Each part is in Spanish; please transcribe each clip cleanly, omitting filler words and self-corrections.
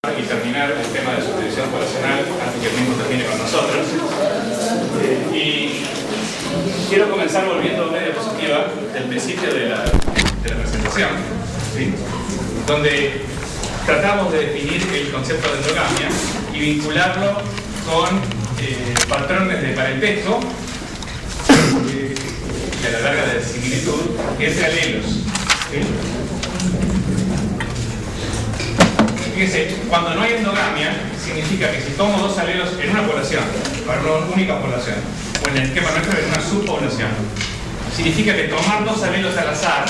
y terminar el tema de subdivisión poblacional antes que el mismo termine con nosotros. Y quiero comenzar volviendo a una diapositiva del principio de la presentación, ¿sí? Donde tratamos de definir el concepto de endogamia y vincularlo con patrones de parentesco y a la larga de similitud entre alelos, ¿sí? Fíjense, cuando no hay endogamia, significa que si tomo dos alelos en una población, para una única población, o en el esquema nuestro en una subpoblación, significa que tomar dos alelos al azar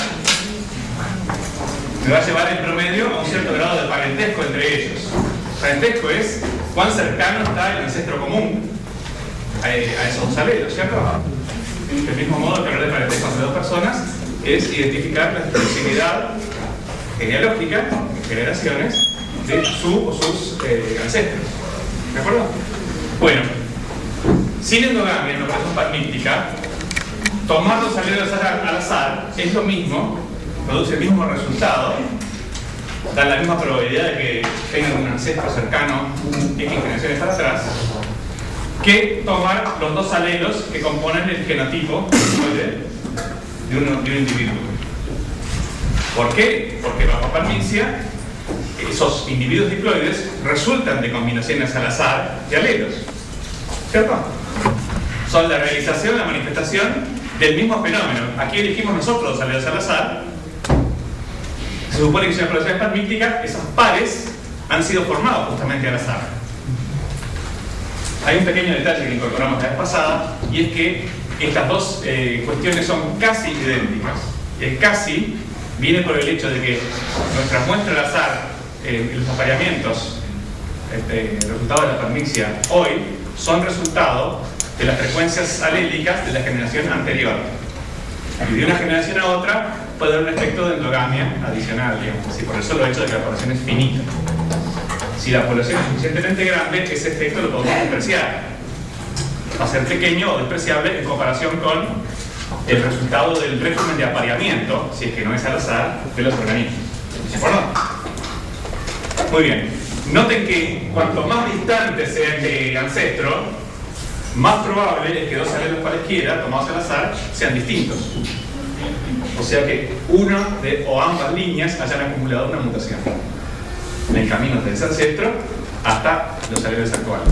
me va a llevar en promedio a un cierto grado de parentesco entre ellos. Parentesco es cuán cercano está el ancestro común a esos dos alelos, ¿cierto? Del mismo modo que hablar de parentesco entre dos personas es identificar la proximidad genealógica en generaciones de su o sus ancestros. ¿De acuerdo? Bueno, sin endogamia en operación parmítica, tomar dos alelos al azar es lo mismo, produce el mismo resultado, da la misma probabilidad de que tengan un ancestro cercano X generaciones para atrás, que tomar los dos alelos que componen el genotipo de un individuo. ¿Por qué? Porque bajo parmicia esos individuos diploides resultan de combinaciones al azar de alelos, ¿cierto? Son la realización, la manifestación del mismo fenómeno. Aquí elegimos nosotros los alelos al azar. Se supone que si una población es parmítica, esos pares han sido formados justamente al azar. Hay un pequeño detalle que incorporamos la vez pasada, y es que estas dos cuestiones son casi idénticas. Y el casi viene por el hecho de que nuestras muestras al azar, los apareamientos, resultado de la parmixia hoy, son resultado de las frecuencias alélicas de la generación anterior. Y de una generación a otra puede haber un efecto de endogamia adicional, digamos así. Por eso lo he hecho de que la población es finita. Si la población es suficientemente grande, ese efecto lo podemos despreciar. Va a ser pequeño o despreciable en comparación con el resultado del régimen de apareamiento, si es que no es al azar, de los organismos. ¿De acuerdo? Muy bien. Noten que cuanto más distante sea este ancestro, más probable es que dos alelos cualesquiera, tomados al azar, sean distintos. O sea que una o ambas líneas hayan acumulado una mutación en el camino de ese ancestro hasta los alelos actuales.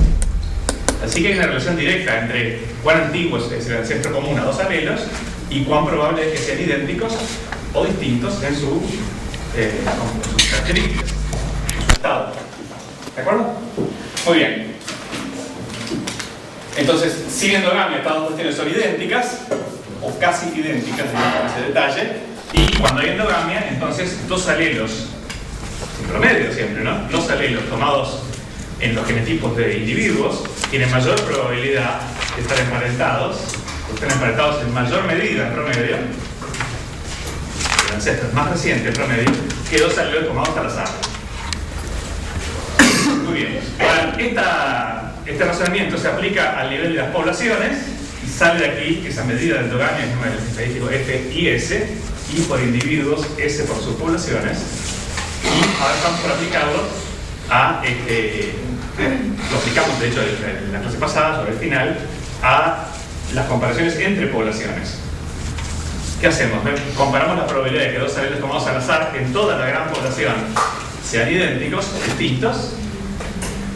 Así que hay una relación directa entre cuán antiguo es el ancestro común a dos alelos y cuán probable es que sean idénticos o distintos en sus características, en su estado. ¿De acuerdo? Muy bien. Entonces, sin endogamia, estas dos cuestiones son idénticas o casi idénticas, digamos, ese detalle. Y cuando hay endogamia, entonces dos alelos, en promedio siempre, ¿no? Dos alelos tomados en los genotipos de individuos tienen mayor probabilidad de estar emparentados, o están emparentados en mayor medida en promedio, el ancestro es más reciente en promedio, que dos alelos tomados al azar. Muy bien. Ahora, este razonamiento se aplica al nivel de las poblaciones y sale de aquí que esa medida de endogamia es número estadístico F y S, y por individuos S por subpoblaciones. Y ahora estamos por aplicarlo a lo aplicamos de hecho en la clase pasada, sobre el final, a las comparaciones entre poblaciones. ¿Qué hacemos? Comparamos la probabilidad de que dos alelos tomados al azar en toda la gran población sean idénticos o distintos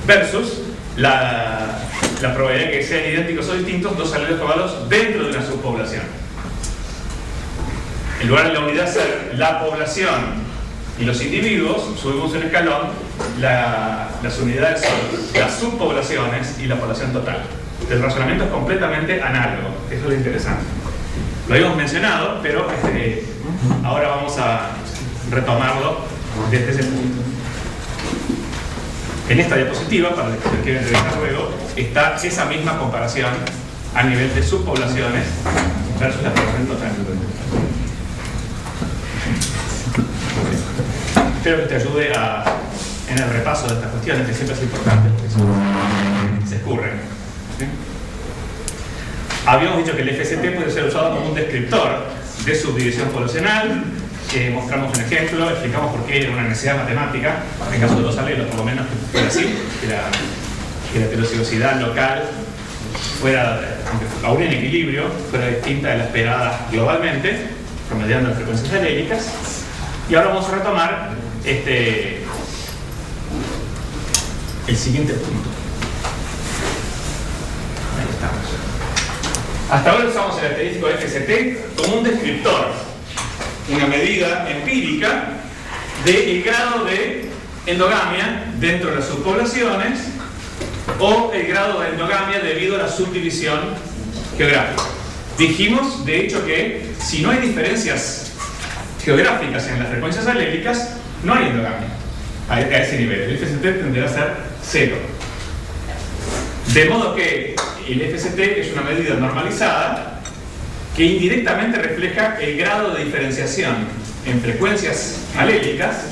versus la probabilidad de que sean idénticos o distintos dos alelos tomados dentro de una subpoblación. En lugar de la unidad ser la población y los individuos, subimos un escalón, las unidades son las subpoblaciones y la población total. El razonamiento es completamente análogo, eso es lo interesante. Lo habíamos mencionado, pero ahora vamos a retomarlo desde ese punto. En esta diapositiva, para los que se quieren revisar luego, está esa misma comparación a nivel de subpoblaciones versus la población total. Espero que te ayude en el repaso de estas cuestiones, que siempre es importante, porque se escurren. ¿Sí? Habíamos dicho que el FST puede ser usado como un descriptor de subdivisión poblacional, mostramos un ejemplo, explicamos por qué era una necesidad matemática, en caso de los alelos, por lo menos que fuera así, que la heterozigosidad local fuera, aunque aún en equilibrio, fuera distinta de la esperada globalmente, promediando las frecuencias alélicas. Y ahora vamos a retomar el siguiente punto. Ahí estamos. Hasta ahora usamos el asterístico FST como un descriptor, una medida empírica del grado de endogamia dentro de las subpoblaciones o el grado de endogamia debido a la subdivisión geográfica. Dijimos, de hecho, que si no hay diferencias geográficas en las frecuencias alélicas, no hay endogamia a ese nivel. El FST tendrá a ser 0. De modo que el FST es una medida normalizada que indirectamente refleja el grado de diferenciación en frecuencias alélicas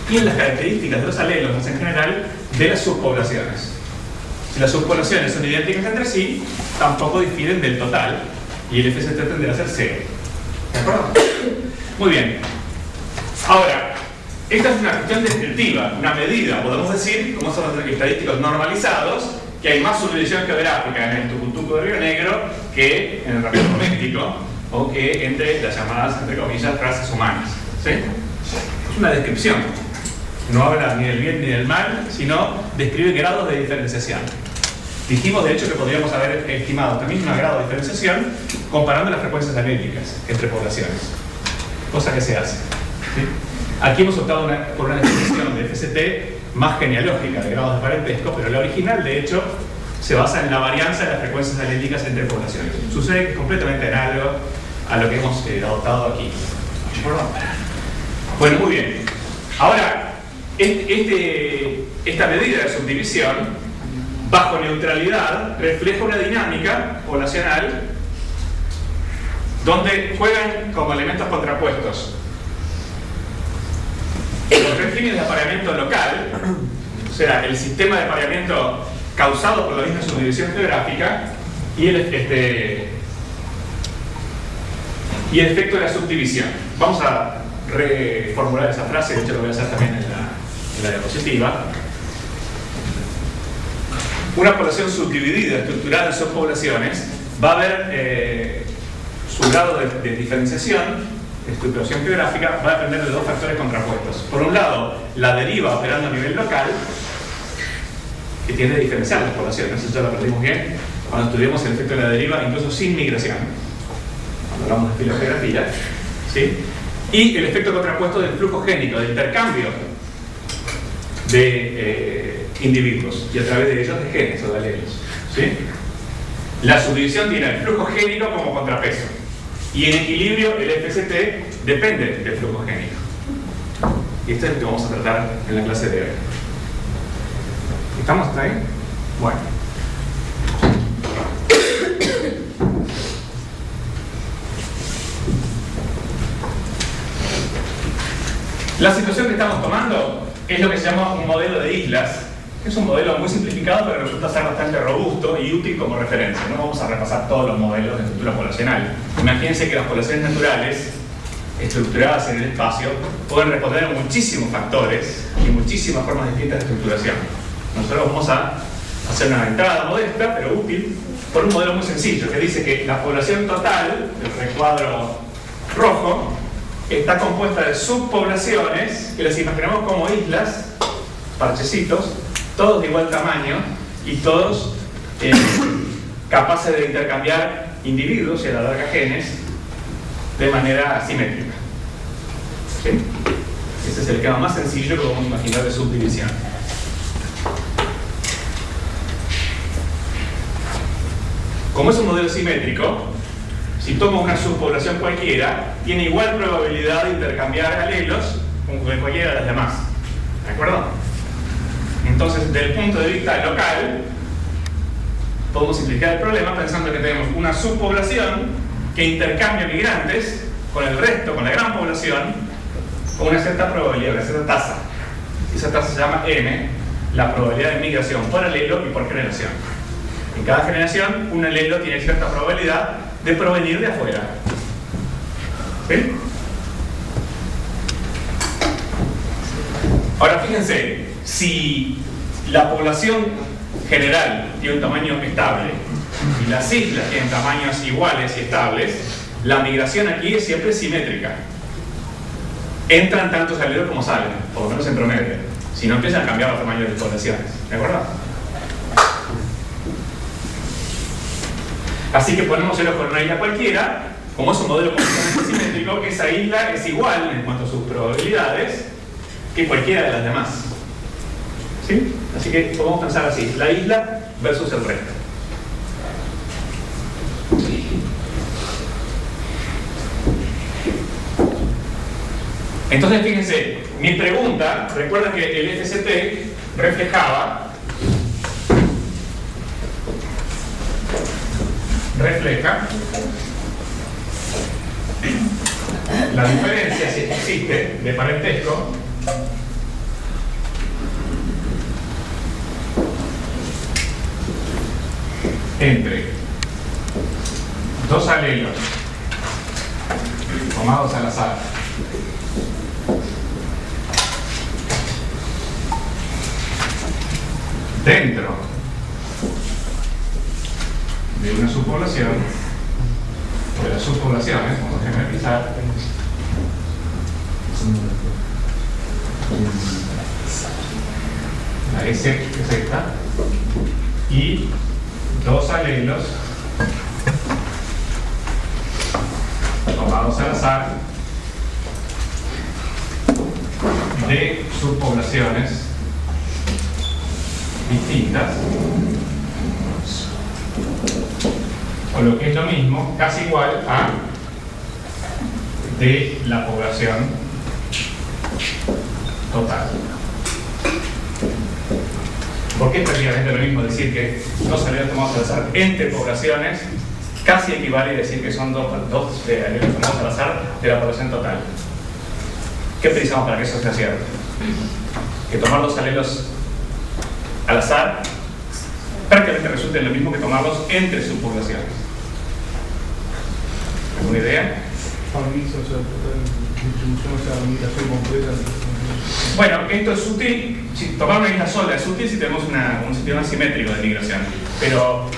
y en las características de los alelos en general de las subpoblaciones. Si las subpoblaciones son idénticas entre sí, tampoco difieren del total y el FST tendrá a ser 0. ¿De acuerdo? Muy bien. Ahora, esta es una cuestión descriptiva, una medida, podemos decir, como son los estadísticos normalizados, que hay más subdivisión geográfica en el Tucutuco de Río Negro que en el Rapid doméstico o que entre las llamadas, entre comillas, razas humanas. ¿Sí? Es una descripción. No habla ni del bien ni del mal, sino describe grados de diferenciación. Dijimos, de hecho, que podríamos haber estimado también un grado de diferenciación comparando las frecuencias alélicas entre poblaciones, cosa que se hace. ¿Sí? Aquí hemos optado por una definición de FST más genealógica de grados de parentesco, pero la original, de hecho, se basa en la varianza de las frecuencias alélicas entre poblaciones. Sucede que es completamente análogo a lo que hemos adoptado aquí. Bueno, muy bien. Ahora, esta medida de subdivisión, bajo neutralidad, refleja una dinámica poblacional donde juegan como elementos contrapuestos los regímenes de apareamiento local, o sea, el sistema de apareamiento causado por la misma subdivisión geográfica y el efecto de la subdivisión. Vamos a reformular esa frase, de hecho lo voy a hacer también en la diapositiva. Una población subdividida, estructurada en subpoblaciones, va a haber su grado de diferenciación, estructuración geográfica, va a depender de dos factores contrapuestos. Por un lado, la deriva operando a nivel local, que tiende a diferenciar las poblaciones, eso ya lo aprendimos bien cuando estudiamos el efecto de la deriva, incluso sin migración, cuando hablamos de filogeografía, ¿sí? Y el efecto contrapuesto del flujo génico, del intercambio de individuos y a través de ellos de genes o de alelos, ¿sí? La subdivisión tiene el flujo génico como contrapeso y en equilibrio el FST depende del flujo génico. Y esto es lo que vamos a tratar en la clase de hoy. ¿Estamos hasta ahí? Bueno. La situación que estamos tomando es lo que se llama un modelo de islas. Es un modelo muy simplificado, pero resulta ser bastante robusto y útil como referencia. No vamos a repasar todos los modelos de estructura poblacional. Imagínense que las poblaciones naturales, estructuradas en el espacio, pueden responder a muchísimos factores y muchísimas formas distintas de estructuración. Nosotros vamos a hacer una entrada modesta, pero útil, por un modelo muy sencillo, que dice que la población total, el recuadro rojo, está compuesta de subpoblaciones que las imaginamos como islas, parchecitos, todos de igual tamaño y todos capaces de intercambiar individuos y a la larga genes de manera asimétrica. ¿Sí? Ese es el esquema más sencillo que podemos imaginar de subdivisión. Como es un modelo simétrico, si tomo una subpoblación cualquiera, tiene igual probabilidad de intercambiar alelos con cualquiera de las demás. ¿De acuerdo? Entonces, desde el punto de vista local, podemos simplificar el problema pensando que tenemos una subpoblación que intercambia migrantes con el resto, con la gran población, con una cierta probabilidad, una cierta tasa. Esa tasa se llama M, la probabilidad de migración por alelo y por generación. En cada generación, un alelo tiene cierta probabilidad de provenir de afuera. ¿Sí? Ahora fíjense, si la población general tiene un tamaño estable y las islas tienen tamaños iguales y estables, la migración aquí es siempre simétrica. Entran tantos alelos como salen, por lo menos en promedio. Si no, empiezan a cambiar los tamaños de las poblaciones. ¿De acuerdo? Así que ponemos celos con una isla cualquiera. Como es un modelo completamente simétrico, esa isla es igual en cuanto a sus probabilidades que cualquiera de las demás. ¿Sí? Así que podemos pensar así: la isla versus el resto. Entonces fíjense, mi pregunta, recuerden que el FCT refleja la diferencia, si existe, de parentesco entre dos alelos tomados al azar dentro de una subpoblación o de las subpoblaciones, como generalizar, la S es esta, y dos alelos tomados al azar de subpoblaciones distintas, o lo que es lo mismo, casi igual a de la población total. Porque es prácticamente lo mismo decir que dos alelos tomados al azar entre poblaciones casi equivale a decir que son dos alelos tomados al azar de la población total. ¿Qué precisamos para que eso sea cierto? Que tomar dos alelos al azar prácticamente resulta en lo mismo que tomarlos entre subpoblaciones. ¿Alguna idea? Bueno, esto es sutil. Si tomar una isla sola es útil si tenemos un sistema simétrico de migración. Pero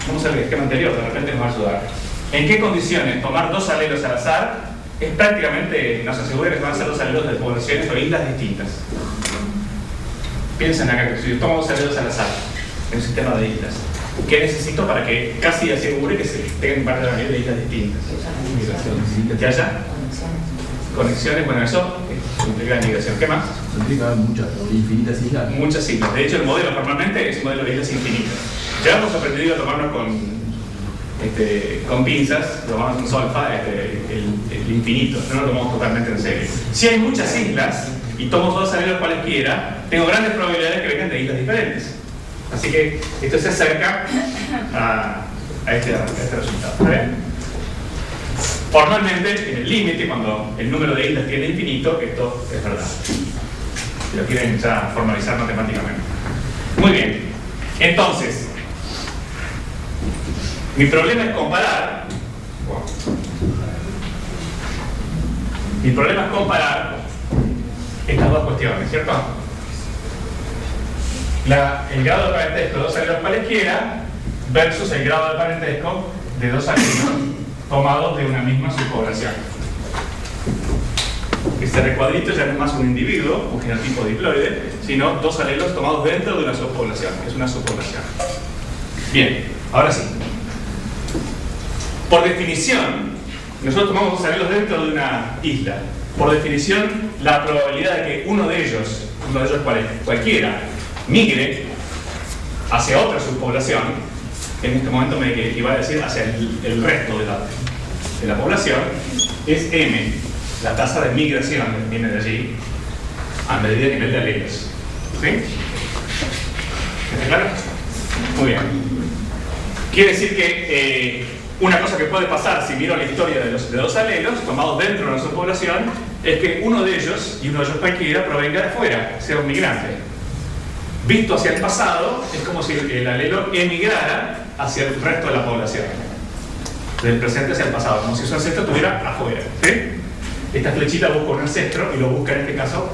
vamos al esquema anterior, de repente nos va a ayudar. ¿En qué condiciones tomar dos alelos al azar es prácticamente, nos asegura que van a ser dos alelos de poblaciones o islas distintas? Piensen acá que si yo tomo dos alelos al azar en un sistema de islas, ¿qué necesito para que casi asegure que se tengan parte de la mayoría de islas distintas? ¿Que haya? Conexiones, bueno, eso implica la migración. ¿Qué más? Implica muchas, infinitas islas. Muchas islas. De hecho, el modelo normalmente es un modelo de islas infinitas. Ya hemos aprendido a tomarnos con pinzas, tomarnos un solfa, el infinito, no lo tomamos totalmente en serio. Si hay muchas islas y tomo dos alelos cualesquiera, tengo grandes probabilidades que vengan de islas diferentes. Así que esto se acerca a este resultado. ¿Vale? Formalmente, en el límite, cuando el número de islas tiende a infinito, esto es verdad. Si lo quieren ya formalizar matemáticamente. Muy bien. Entonces, mi problema es comparar. Mi problema es comparar estas dos cuestiones, ¿cierto? El grado de parentesco de dos alelos cualesquiera versus el grado de parentesco de dos alelos tomados de una misma subpoblación. Este recuadrito ya no es más un individuo, un genotipo diploide, sino dos alelos tomados dentro de una subpoblación. Es una subpoblación. Bien, ahora sí. Por definición, nosotros tomamos dos alelos dentro de una isla. Por definición, la probabilidad de que uno de ellos cualquiera, migre hacia otra subpoblación, en este momento me equivale a decir hacia el resto de la población, es m, la tasa de migración que viene de allí, a medida de nivel de alelos. ¿Sí? ¿Está claro? Muy bien. Quiere decir que una cosa que puede pasar si miro la historia de dos alelos tomados dentro de una subpoblación es que uno de ellos, y uno de ellos cualquiera, provenga de afuera, sea un migrante. Visto hacia el pasado, es como si el alelo emigrara hacia el resto de la población. Del presente hacia el pasado, como si su ancestro estuviera afuera. ¿Sí? Esta flechita busca un ancestro y lo busca en este caso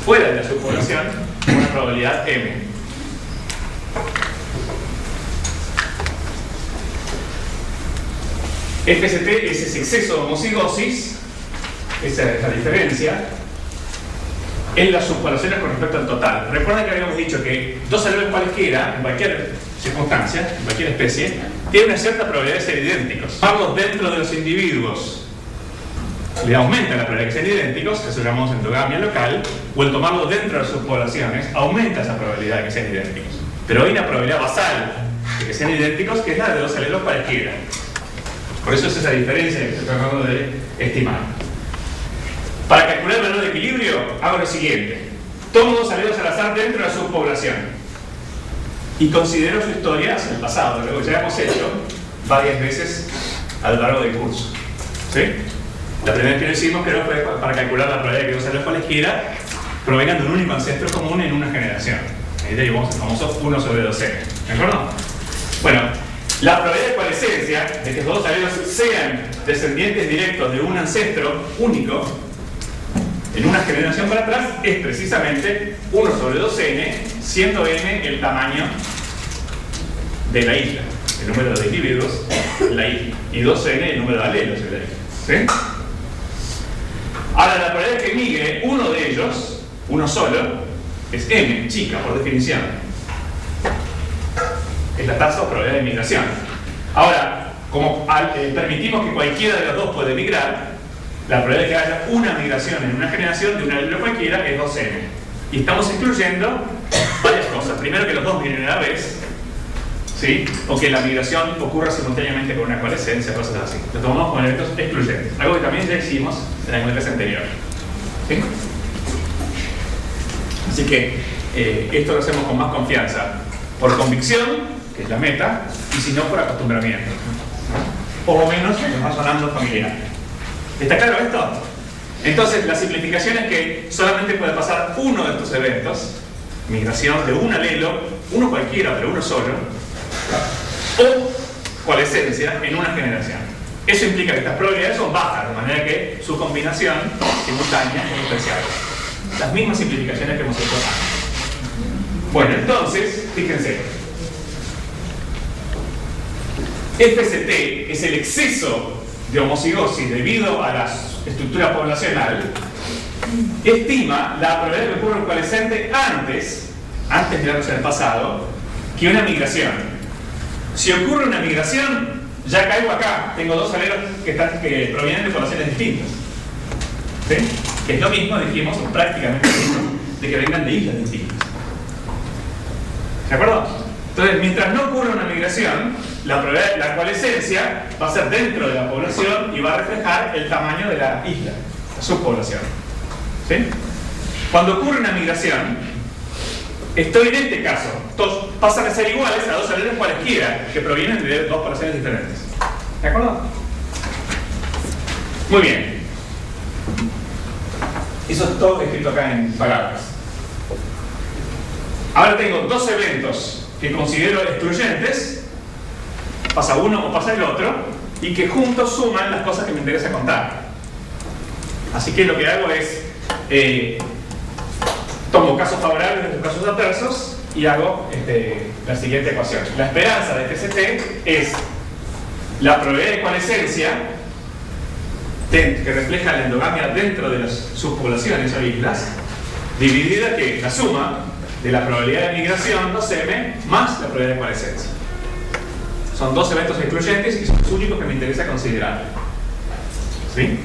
fuera de la subpoblación una probabilidad m. FST es ese exceso de homocigosis, esa es la diferencia, en las subpoblaciones con respecto al total. Recuerden que habíamos dicho que dos alelos cualesquiera, en cualquier circunstancia, en cualquier especie, tienen una cierta probabilidad de ser idénticos. Tomarlos dentro de los individuos le aumenta la probabilidad de que sean idénticos, eso lo llamamos endogamia local, o el tomarlos dentro de las subpoblaciones aumenta esa probabilidad de que sean idénticos. Pero hay una probabilidad basal de que sean idénticos que es la de dos alelos cualesquiera. Por eso es esa diferencia que estoy tratando de estimar. Para calcular el valor de equilibrio, hago lo siguiente. Tomo dos alelos al azar dentro de la subpoblación y considero su historia hacia el pasado, lo que ya hemos hecho varias veces a lo largo del curso. ¿Sí? La primera vez que lo hicimos creo que fue para calcular la probabilidad de que dos alelos cualesquiera provengan de un único ancestro común en una generación. Ahí derivamos el famoso 1 sobre 2n. ¿De acuerdo? Bueno, la probabilidad de coalescencia de que los dos alelos sean descendientes directos de un ancestro único en una generación para atrás es precisamente 1 sobre 2n, siendo n el tamaño de la isla, el número de individuos en la isla, y 2n el número de alelos en la isla. ¿Sí? Ahora, la probabilidad de que migre uno de ellos, uno solo, es m, chica, por definición. Es la tasa o probabilidad de migración. Ahora, como permitimos que cualquiera de los dos puede migrar, la probabilidad de que haya una migración en una generación de un alelo cualquiera es 2n. Y estamos excluyendo varias cosas. Primero, que los dos migren a la vez, ¿sí? O que la migración ocurra simultáneamente con una coalescencia, cosas así. Lo tomamos como elementos excluyentes. Algo que también ya hicimos en la clase anterior. ¿Sí? Así que esto lo hacemos con más confianza. Por convicción, que es la meta, y si no, por acostumbramiento. Por lo menos nos va sonando familiar. ¿Está claro esto? Entonces, la simplificación es que solamente puede pasar uno de estos eventos, migración de un alelo, uno cualquiera, pero uno solo, o coalescencia en una generación. Eso implica que estas probabilidades son bajas, de manera que su combinación simultánea es especial. Las mismas simplificaciones que hemos hecho antes. Bueno, entonces, fíjense. FST es el exceso de homocigosis debido a la estructura poblacional, estima la probabilidad de que ocurra un coalescente antes mirándose en el pasado, que una migración. Si ocurre una migración, ya caigo acá, tengo dos alelos que provienen de poblaciones distintas. ¿Sí? Que es lo mismo, dijimos, o prácticamente lo mismo, de que vengan de islas distintas. ¿De acuerdo? Entonces, mientras no ocurra una migración, la coalescencia va a ser dentro de la población y va a reflejar el tamaño de la isla, la subpoblación. ¿Sí? Cuando ocurre una migración, estoy en este caso, pasan a ser iguales a dos alelos cualesquiera que provienen de dos poblaciones diferentes. ¿De acuerdo? Muy bien. Eso es todo escrito acá en palabras. Ahora tengo dos eventos que considero excluyentes, pasa uno o pasa el otro, y que juntos suman las cosas que me interesa contar. Así que lo que hago es tomo casos favorables de estos casos adversos y hago la siguiente ecuación. La esperanza de FST es la probabilidad de coalescencia que refleja la endogamia dentro de las subpoblaciones o islas, dividida que la suma de la probabilidad de migración 2m más la probabilidad de coalescencia. Son dos eventos excluyentes y son los únicos que me interesa considerar. ¿Sí?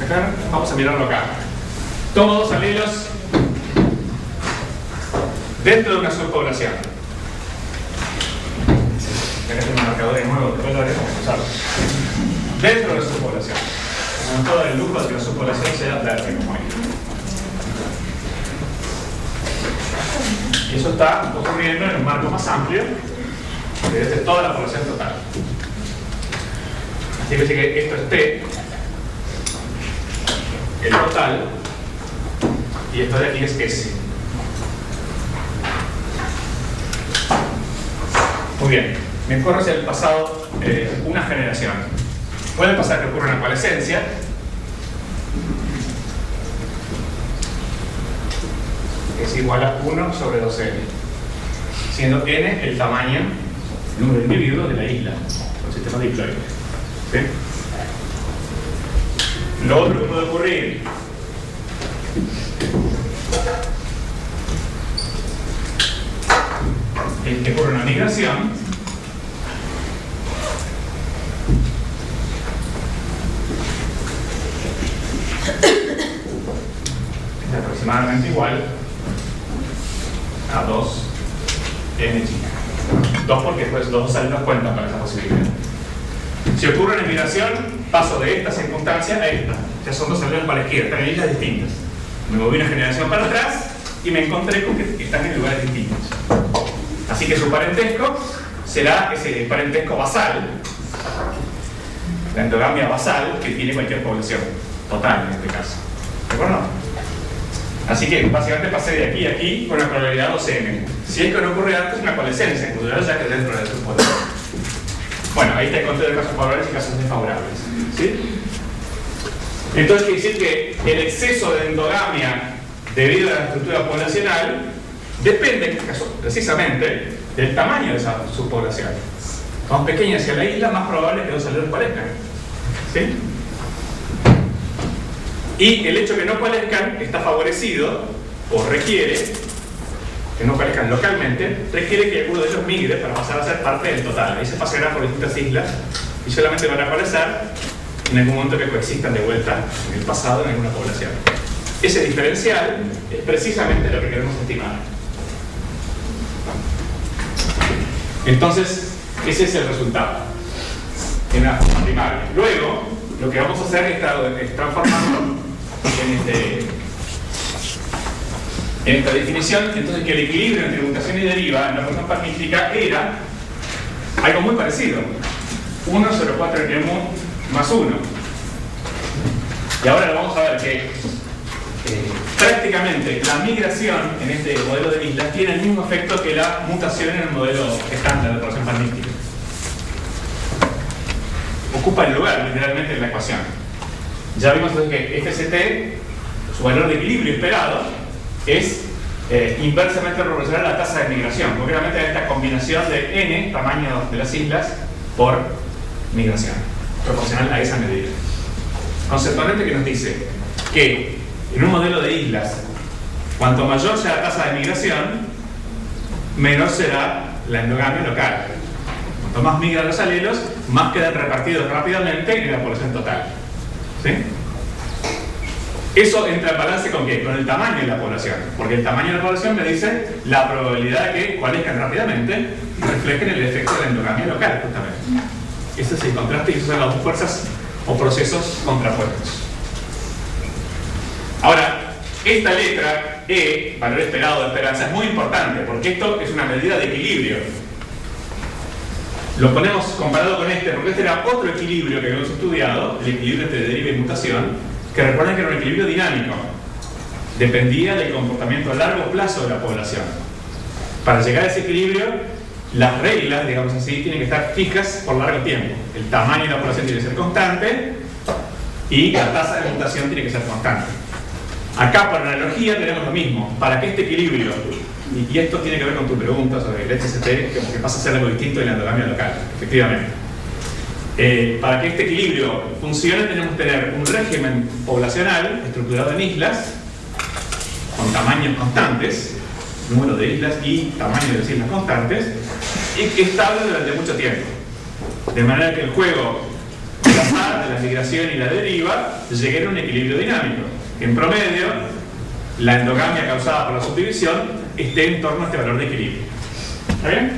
Acá, vamos a mirarlo acá. Tomo dos alelos dentro de una subpoblación. Acá tengo un marcador de nuevo, después lo haremos usarlo. Dentro de la subpoblación. Con todo el lujo de que la subpoblación sea verde como ahí. Y eso está ocurriendo en un marco más amplio, que es de toda la población total. Así que esto es T, el total, y esto de aquí es S. Muy bien. me corro hacia el pasado una generación. Puede pasar que ocurra una coalescencia, que es igual a 1 sobre 2n, siendo n el tamaño, el número de individuos de la isla, del sistema diploide. ¿Sí? Lo otro que puede ocurrir es que ocurre una migración es aproximadamente igual a 2n chica. 2 porque después los dos salidos cuentan para esa posibilidad. Si ocurre una migración, paso de esta circunstancia a esta. Ya son dos salidos para la izquierda, están en islas distintas. Me moví una generación para atrás y me encontré con que están en lugares distintos. Así que su parentesco será ese parentesco basal, la endogamia basal que tiene cualquier población, total en este caso. ¿De acuerdo? Así que básicamente pasé de aquí a aquí con la probabilidad 2n. Si es que no ocurre antes, una coalescencia, incluso ya que dentro de su población. Bueno, ahí está el conteo de casos favorables y casos desfavorables. ¿Sí? Entonces quiere decir que el exceso de endogamia debido a la estructura poblacional depende, en este caso, precisamente, del tamaño de esa subpoblación. Más pequeña hacia la isla, más probable que dos salidos coalescan. ¿Sí? Y el hecho de que no coalescan está favorecido, o requiere, que no coalescan localmente, requiere que alguno de ellos migre para pasar a ser parte del total. Ahí se pasará por distintas islas y solamente van a coalescar en algún momento que coexistan de vuelta en el pasado en alguna población. Ese diferencial es precisamente lo que queremos estimar. Entonces, ese es el resultado en una forma primaria. Luego, lo que vamos a hacer es transformarlo en esta definición. Entonces, que el equilibrio entre mutación y deriva en la ecuación paramétrica era algo muy parecido: 1 sobre 4n más 1. Y ahora vamos a ver que prácticamente la migración en este modelo de islas tiene el mismo efecto que la mutación en el modelo estándar de ecuación paramétrica. Ocupa el lugar literalmente en la ecuación. Ya vimos entonces que FST, su valor de equilibrio esperado, es inversamente proporcional a la tasa de migración, concretamente a esta combinación de n, tamaño de las islas, por migración, proporcional a esa medida. Conceptualmente, que nos dice que en un modelo de islas, cuanto mayor sea la tasa de migración, menor será la endogamia local. Cuanto más migran los alelos, más quedan repartidos rápidamente en la población total. ¿Sí? Eso entra en balance ¿con qué? Con el tamaño de la población. Porque el tamaño de la población me dice la probabilidad de que coalescan rápidamente y reflejen el efecto de la endogamia local, justamente. Ese es el contraste y esas son las dos fuerzas o procesos contrapuestos. Ahora, esta letra E, valor esperado de esperanza, es muy importante porque esto es una medida de equilibrio. Lo ponemos comparado con este porque este era otro equilibrio que habíamos estudiado, el equilibrio entre deriva y mutación, que recuerden que era un equilibrio dinámico. Dependía del comportamiento a largo plazo de la población. Para llegar a ese equilibrio, las reglas, digamos así, tienen que estar fijas por largo tiempo. El tamaño de la población tiene que ser constante y la tasa de mutación tiene que ser constante. Acá, por analogía, tenemos lo mismo. Para que este equilibrio, y esto tiene que ver con tu pregunta sobre el HST, que pasa a ser algo distinto de la endogamia local, efectivamente. Para que este equilibrio funcione, tenemos que tener un régimen poblacional estructurado en islas, con tamaños constantes, número de islas y tamaño de las islas constantes, y que estable durante mucho tiempo. De manera que el juego del azar, de la migración y la deriva, llegue a un equilibrio dinámico. En promedio, la endogamia causada por la subdivisión esté en torno a este valor de equilibrio. ¿Está bien?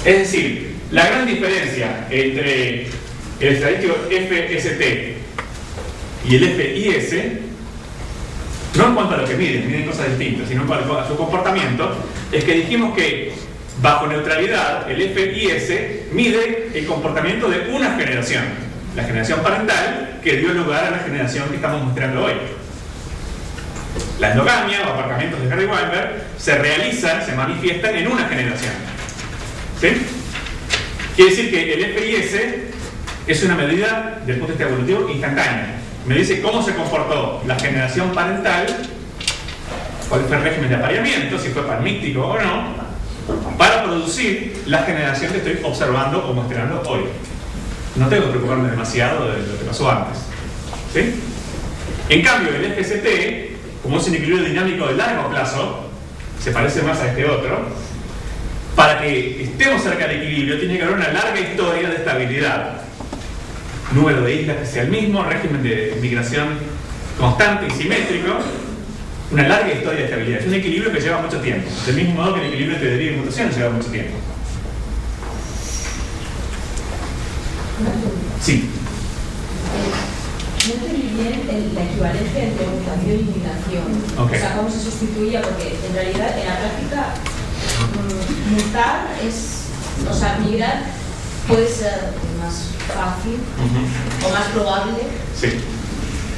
Es decir, la gran diferencia entre el estadístico FST y el FIS, no en cuanto a lo que miden cosas distintas, sino en cuanto a su comportamiento, es que dijimos que bajo neutralidad el FIS mide el comportamiento de una generación, la generación parental que dio lugar a la generación que estamos mostrando hoy. La endogamia o aparcamientos de Hardy-Weinberg se realizan, se manifiestan en una generación. ¿Sí? Quiere decir que el FIS es una medida, desde el punto de vista evolutivo, instantánea. Me dice cómo se comportó la generación parental, cuál fue el régimen de apareamiento, si fue palmíptico o no, para producir la generación que estoy observando o mostrando hoy. No tengo que preocuparme demasiado de lo que pasó antes. ¿Sí? En cambio, el FST, como es un equilibrio dinámico de largo plazo, se parece más a este otro. Para que estemos cerca del equilibrio, tiene que haber una larga historia de estabilidad. Número de islas que sea el mismo, régimen de migración constante y simétrico. Una larga historia de estabilidad. Es un equilibrio que lleva mucho tiempo. Del mismo modo que el equilibrio de deriva y mutación lleva mucho tiempo. Sí. No entendí bien la equivalencia entre mutación y migración. Okay. O sea, cómo se sustituía, porque en realidad en la práctica mutar es, o sea, migrar puede ser más fácil o más probable Sí.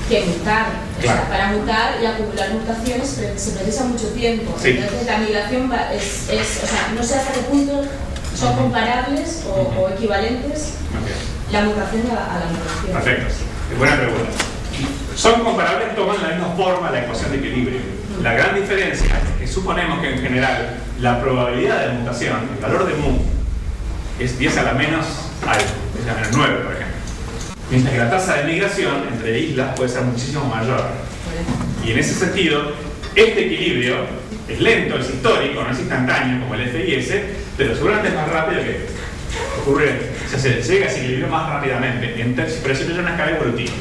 que mutar. Claro. O sea, para mutar y acumular mutaciones se precisa mucho tiempo. Sí. Entonces la migración o sea, no sé hasta qué punto son comparables o equivalentes Okay. la mutación a la migración. Perfecto. Buena pregunta. Son comparables, toman la misma forma la ecuación de equilibrio. La gran diferencia es que suponemos que en general la probabilidad de mutación, el valor de mu, es 10 a la menos algo, es la menos 9, por ejemplo. Mientras que la tasa de migración entre islas puede ser muchísimo mayor. Y en ese sentido, este equilibrio es lento, es histórico, no es instantáneo como el FIS, pero seguramente es más rápido que ocurre, o sea, se llega a ese equilibrio más rápidamente, pero siempre es una escala evolutiva.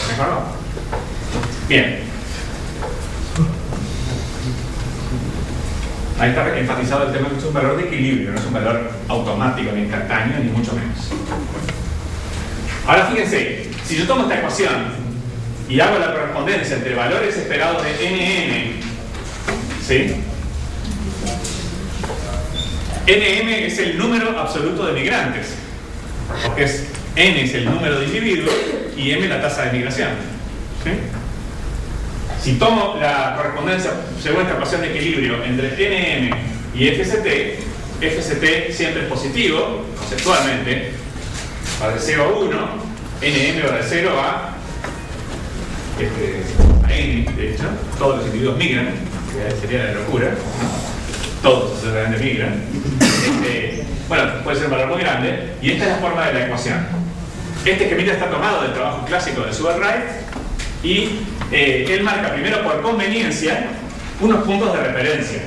¿De acuerdo? Bien. Ahí está enfatizado el tema que es un valor de equilibrio, no es un valor automático ni instantáneo, ni mucho menos. Ahora fíjense, si yo tomo esta ecuación y hago la correspondencia entre valores esperados de NN, ¿sí? NM es el número absoluto de migrantes, porque N es el número de individuos y M la tasa de migración. ¿Sí? Si tomo la correspondencia según esta ecuación de equilibrio entre NM y FST, FST siempre es positivo, conceptualmente, va de 0 a 1, NM va de 0 a N, de hecho, todos los individuos migran, que sería la locura, todos realmente migran. Bueno, puede ser un valor muy grande, y esta es la forma de la ecuación. Este esquemita está tomado del trabajo clásico de Seward-Wright, y él marca primero por conveniencia unos puntos de referencia,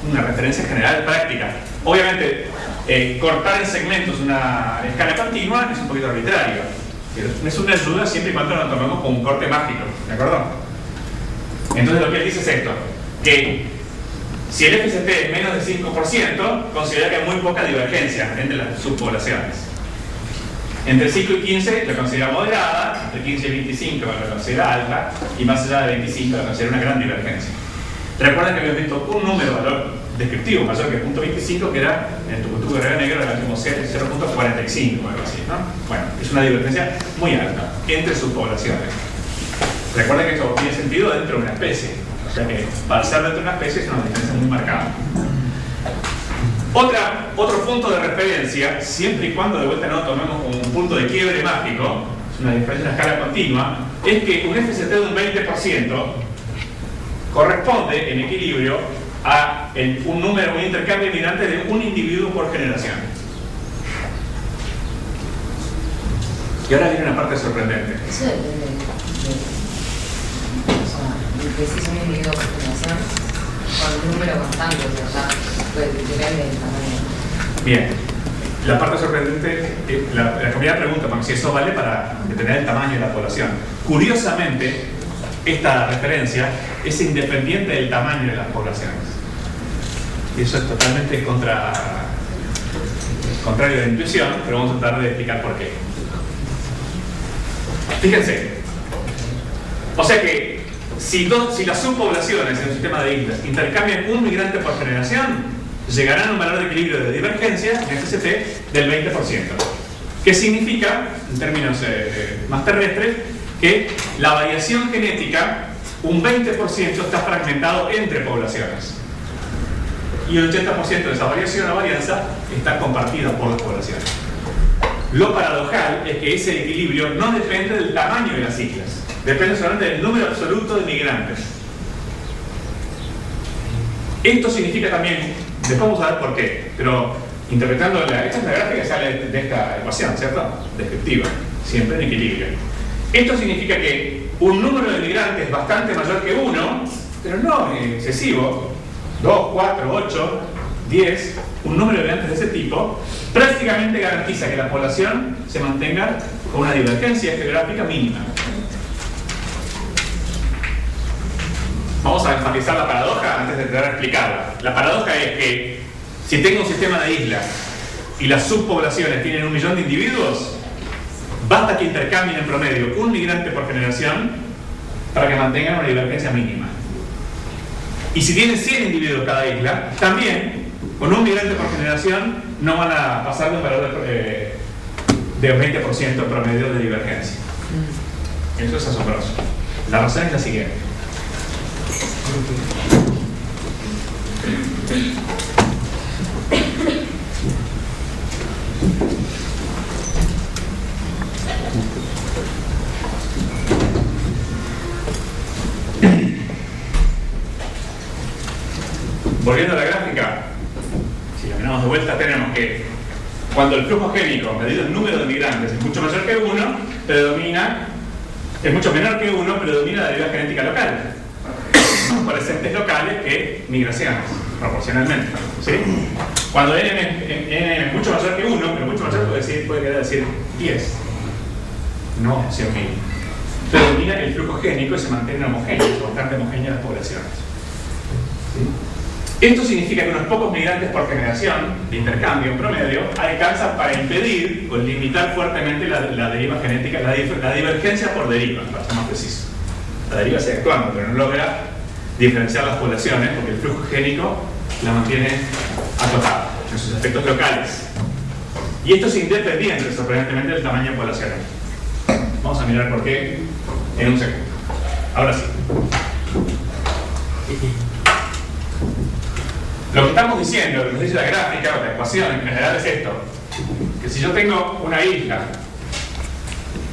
una referencia general práctica. Obviamente, cortar en segmentos una escala continua es un poquito arbitrario, pero es una ayuda siempre y cuando lo tomemos como un corte mágico, ¿de acuerdo? Entonces lo que él dice es esto, que si el FST es menos de 5%, considera que hay muy poca divergencia entre las subpoblaciones. Entre 5 y 15 lo considera moderada, entre 15 y 25 lo considera alta, y más allá de 25 lo considera una gran divergencia. Recuerden que habíamos visto un número, valor descriptivo mayor que 0.25, que era en el tucutuco de negro, era como 0.45 o algo así, ¿no? Bueno, es una divergencia muy alta entre subpoblaciones. Recuerden que esto tiene sentido dentro de una especie, o sea que para ser dentro de una especie es una diferencia muy marcada. Otro punto de referencia, siempre y cuando de vuelta no tomemos como un punto de quiebre mágico, es una diferencia en escala continua, es que un FST de un 20% corresponde en equilibrio a un número, un intercambio migrante de un individuo por generación. Y ahora viene una parte sorprendente. Eso depende de si es un individuo por generación con un número constante, o sea, pues depende del tamaño. Bien, la parte sorprendente, la comunidad pregunta bueno, si eso vale para determinar el tamaño de la población. Curiosamente, esta referencia es independiente del tamaño de las poblaciones. Y eso es totalmente contrario de la intuición, pero vamos a tratar de explicar por qué. Fíjense, o sea que si las subpoblaciones en un sistema de islas intercambian un migrante por generación, llegarán a un valor de equilibrio de divergencia en FST del 20%. ¿Qué significa, en términos más terrestres, que la variación genética, un 20% está fragmentado entre poblaciones? y el 80% de esa variación o varianza está compartida por las poblaciones. Lo paradojal es que ese equilibrio no depende del tamaño de las islas, depende solamente del número absoluto de migrantes. Esto significa también, después vamos a ver por qué, pero interpretando esta es la gráfica que sale de esta ecuación, ¿cierto? Descriptiva, siempre en equilibrio. Esto significa que un número de migrantes bastante mayor que 1, pero no excesivo, 2, 4, 8, 10, un número de migrantes de ese tipo, prácticamente garantiza que la población se mantenga con una divergencia geográfica mínima. Vamos a enfatizar la paradoja antes de empezar a explicarla. La paradoja es que si tengo un sistema de islas y las subpoblaciones tienen 1 millón de individuos, basta que intercambien en promedio un migrante por generación para que mantengan una divergencia mínima. Y si tienen 100 individuos cada isla, también con un migrante por generación no van a pasar de un valor de 20% en promedio de divergencia. Eso es asombroso. La razón es la siguiente. Volviendo a la gráfica, si la miramos de vuelta, tenemos que cuando el flujo génico, medido el número de migrantes, es mucho mayor que 1, predomina, es mucho menor que 1, predomina la deriva genética local. Presentes locales que migraciones, proporcionalmente, ¿sí? Cuando n es mucho mayor que 1, pero mucho mayor puede querer decir 10, no 100.000. Predomina el flujo génico y se mantiene homogéneo, bastante homogénea las poblaciones. ¿Sí? Esto significa que unos pocos migrantes por generación de intercambio en promedio alcanzan para impedir o limitar fuertemente la deriva genética, la divergencia por deriva, para ser más preciso. La deriva sigue actuando, pero no logra diferenciar las poblaciones porque el flujo génico la mantiene acotada en sus efectos locales. Y esto es independiente, sorprendentemente, del tamaño poblacional. Vamos a mirar por qué en un segundo. Ahora sí. Lo que estamos diciendo, lo que nos dice la gráfica o la ecuación en general es esto: que si yo tengo una isla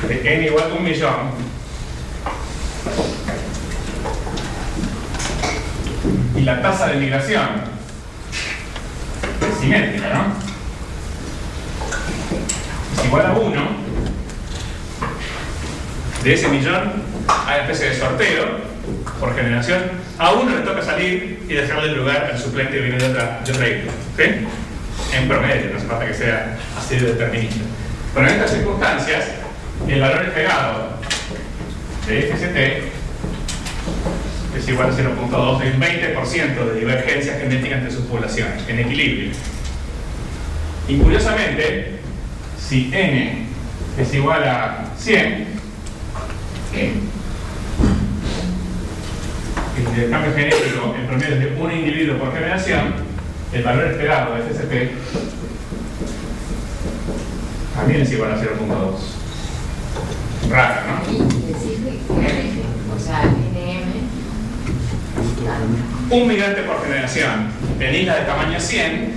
de n igual a 1 millón y la tasa de migración es simétrica, ¿no? Es igual a 1, de ese millón hay una especie de sorteo por generación. A uno le toca salir y dejarle el lugar al suplente que viene de otra isla, ¿sí? En promedio, no hace falta que sea así de determinista. Pero en estas circunstancias, el valor esperado de FST es igual a 0.2, hay un 20% de divergencia genética entre sus poblaciones, en equilibrio. Y curiosamente, si n es igual a 100, el intercambio genético en promedio es de un individuo por generación, el valor esperado de FST también es igual a 0.2. Raro, ¿no? O sea, NM. Un migrante por generación en islas de tamaño 100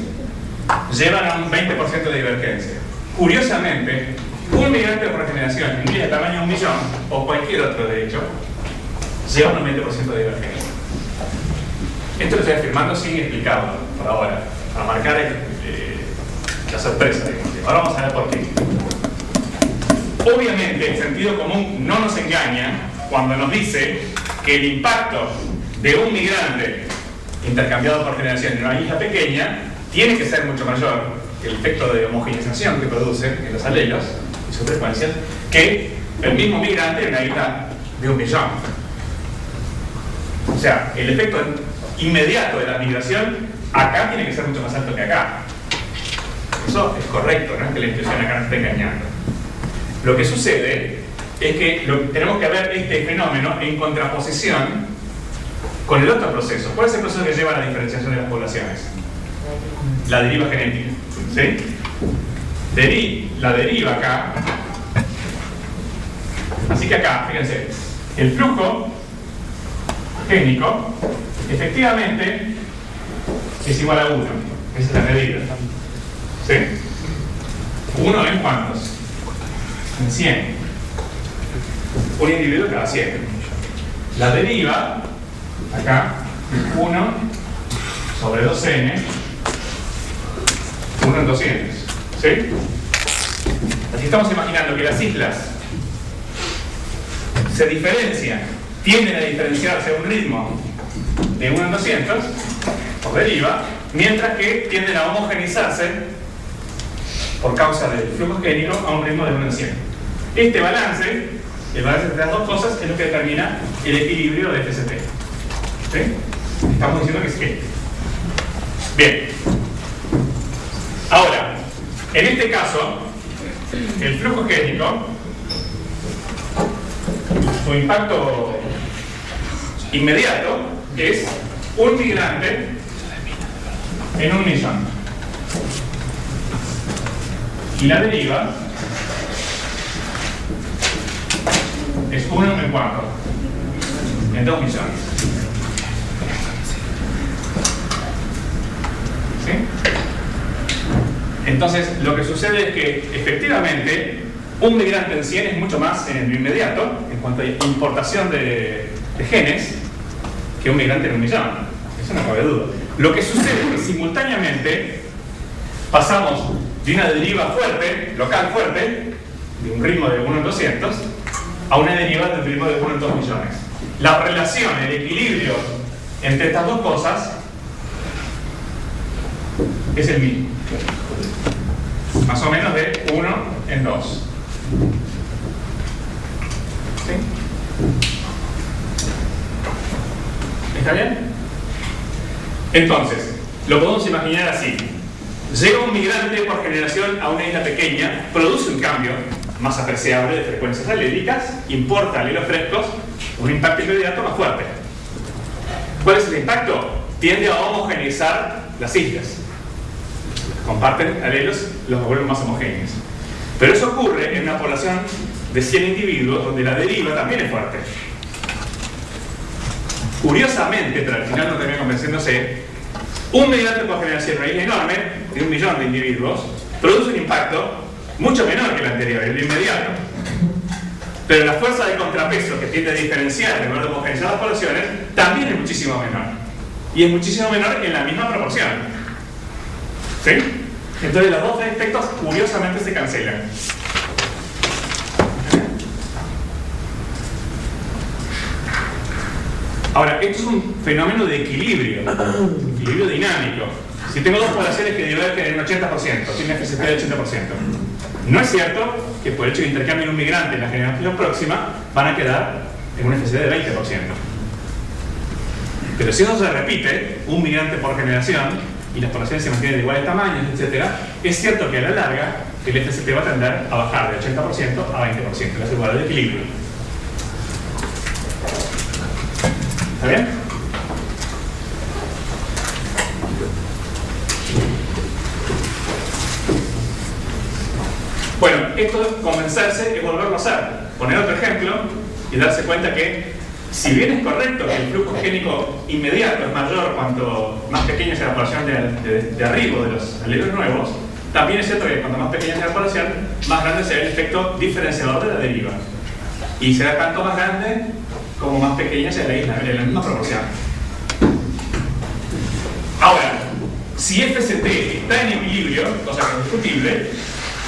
llevan a un 20% de divergencia. Curiosamente, un migrante por generación en islas de tamaño 1 millón, o cualquier otro de hecho, lleva un 20% de divergencia. Esto lo estoy afirmando sin explicarlo por ahora, para marcar la sorpresa, digamos. Ahora vamos a ver por qué. Obviamente, el sentido común no nos engaña cuando nos dice que el impacto de un migrante intercambiado por generación en una isla pequeña tiene que ser mucho mayor que el efecto de homogeneización que produce en los alelos y sus frecuencias que el mismo migrante en una isla de 1 millón. O sea, el efecto inmediato de la migración acá tiene que ser mucho más alto que acá. Eso es correcto, no es que la intuición acá nos esté engañando. Lo que sucede es que tenemos que ver este fenómeno en contraposición con el otro proceso. ¿Cuál es el proceso que lleva a la diferenciación de las poblaciones? La deriva genética, ¿sí? La deriva acá. Así que acá, fíjense, el flujo génico efectivamente es igual a 1. Esa es la medida. ¿Sí? 1 en cuántos? En 100. Un individuo cada 100. La deriva, acá, 1 sobre 2n, 1 en 200. ¿Sí? Así estamos imaginando que las islas se diferencian, tienden a diferenciarse a un ritmo de 1 en 200 por deriva, mientras que tienden a homogeneizarse por causa del flujo génico a un ritmo de 1 en 100. Este balance, el balance entre las dos cosas, es lo que determina el equilibrio de FST. ¿Sí? Estamos diciendo que es este. Bien. Ahora, en este caso, el flujo génico, su impacto inmediato es un migrante en 1 millón. Y la deriva es 1 en cuánto? En 2 millones. ¿Sí? Entonces, lo que sucede es que efectivamente un migrante en 100 es mucho más en lo inmediato, en cuanto a importación de genes, que un migrante en 1 millón. Eso no cabe duda. Lo que sucede es que simultáneamente pasamos de una deriva fuerte, local fuerte, de un ritmo de 1 en 200, a una deriva de un ritmo de 1 en 2 millones. La relación, el equilibrio entre estas dos cosas es el mismo. Más o menos de 1 en 2. ¿Sí? ¿Está bien? Entonces, lo podemos imaginar así. Llega un migrante por generación a una isla pequeña, produce un cambio más apreciable de frecuencias alélicas, importa alelos frescos, un impacto inmediato más fuerte. ¿Cuál es el impacto? Tiende a homogeneizar las islas. Comparten alelos, los vuelven más homogéneos. Pero eso ocurre en una población de 100 individuos donde la deriva también es fuerte. Curiosamente, pero al final no termina convenciéndose, un migrante por generación en una isla enorme, de 1 millón de individuos, produce un impacto mucho menor que el anterior, el inmediato. Pero la fuerza de contrapeso que tiende a diferenciar en lugar de homogeneizar las poblaciones también es muchísimo menor. Y es muchísimo menor en la misma proporción. ¿Sí? Entonces los dos efectos curiosamente se cancelan. Ahora, esto es un fenómeno de equilibrio dinámico. Si tengo dos poblaciones que divergen en un 80%, tiene FST de 80%. No es cierto que por el hecho de intercambio de un migrante en la generación próxima van a quedar en un FST de 20%. Pero si eso se repite, un migrante por generación, y las poblaciones se mantienen de iguales tamaños, etc., es cierto que a la larga el FST va a tender a bajar de 80% a 20%, la igualdad de equilibrio. ¿Está bien? Bueno, esto de convencerse es volverlo a hacer. Poner otro ejemplo y darse cuenta que, si bien es correcto que el flujo génico inmediato es mayor cuanto más pequeña sea la población de arribo de los alelos nuevos, también es cierto que cuanto más pequeña sea la población, más grande será el efecto diferenciador de la deriva. Y será tanto más grande como más pequeña sea la isla, en la misma proporción. Ahora, si FST está en equilibrio, cosa que es discutible,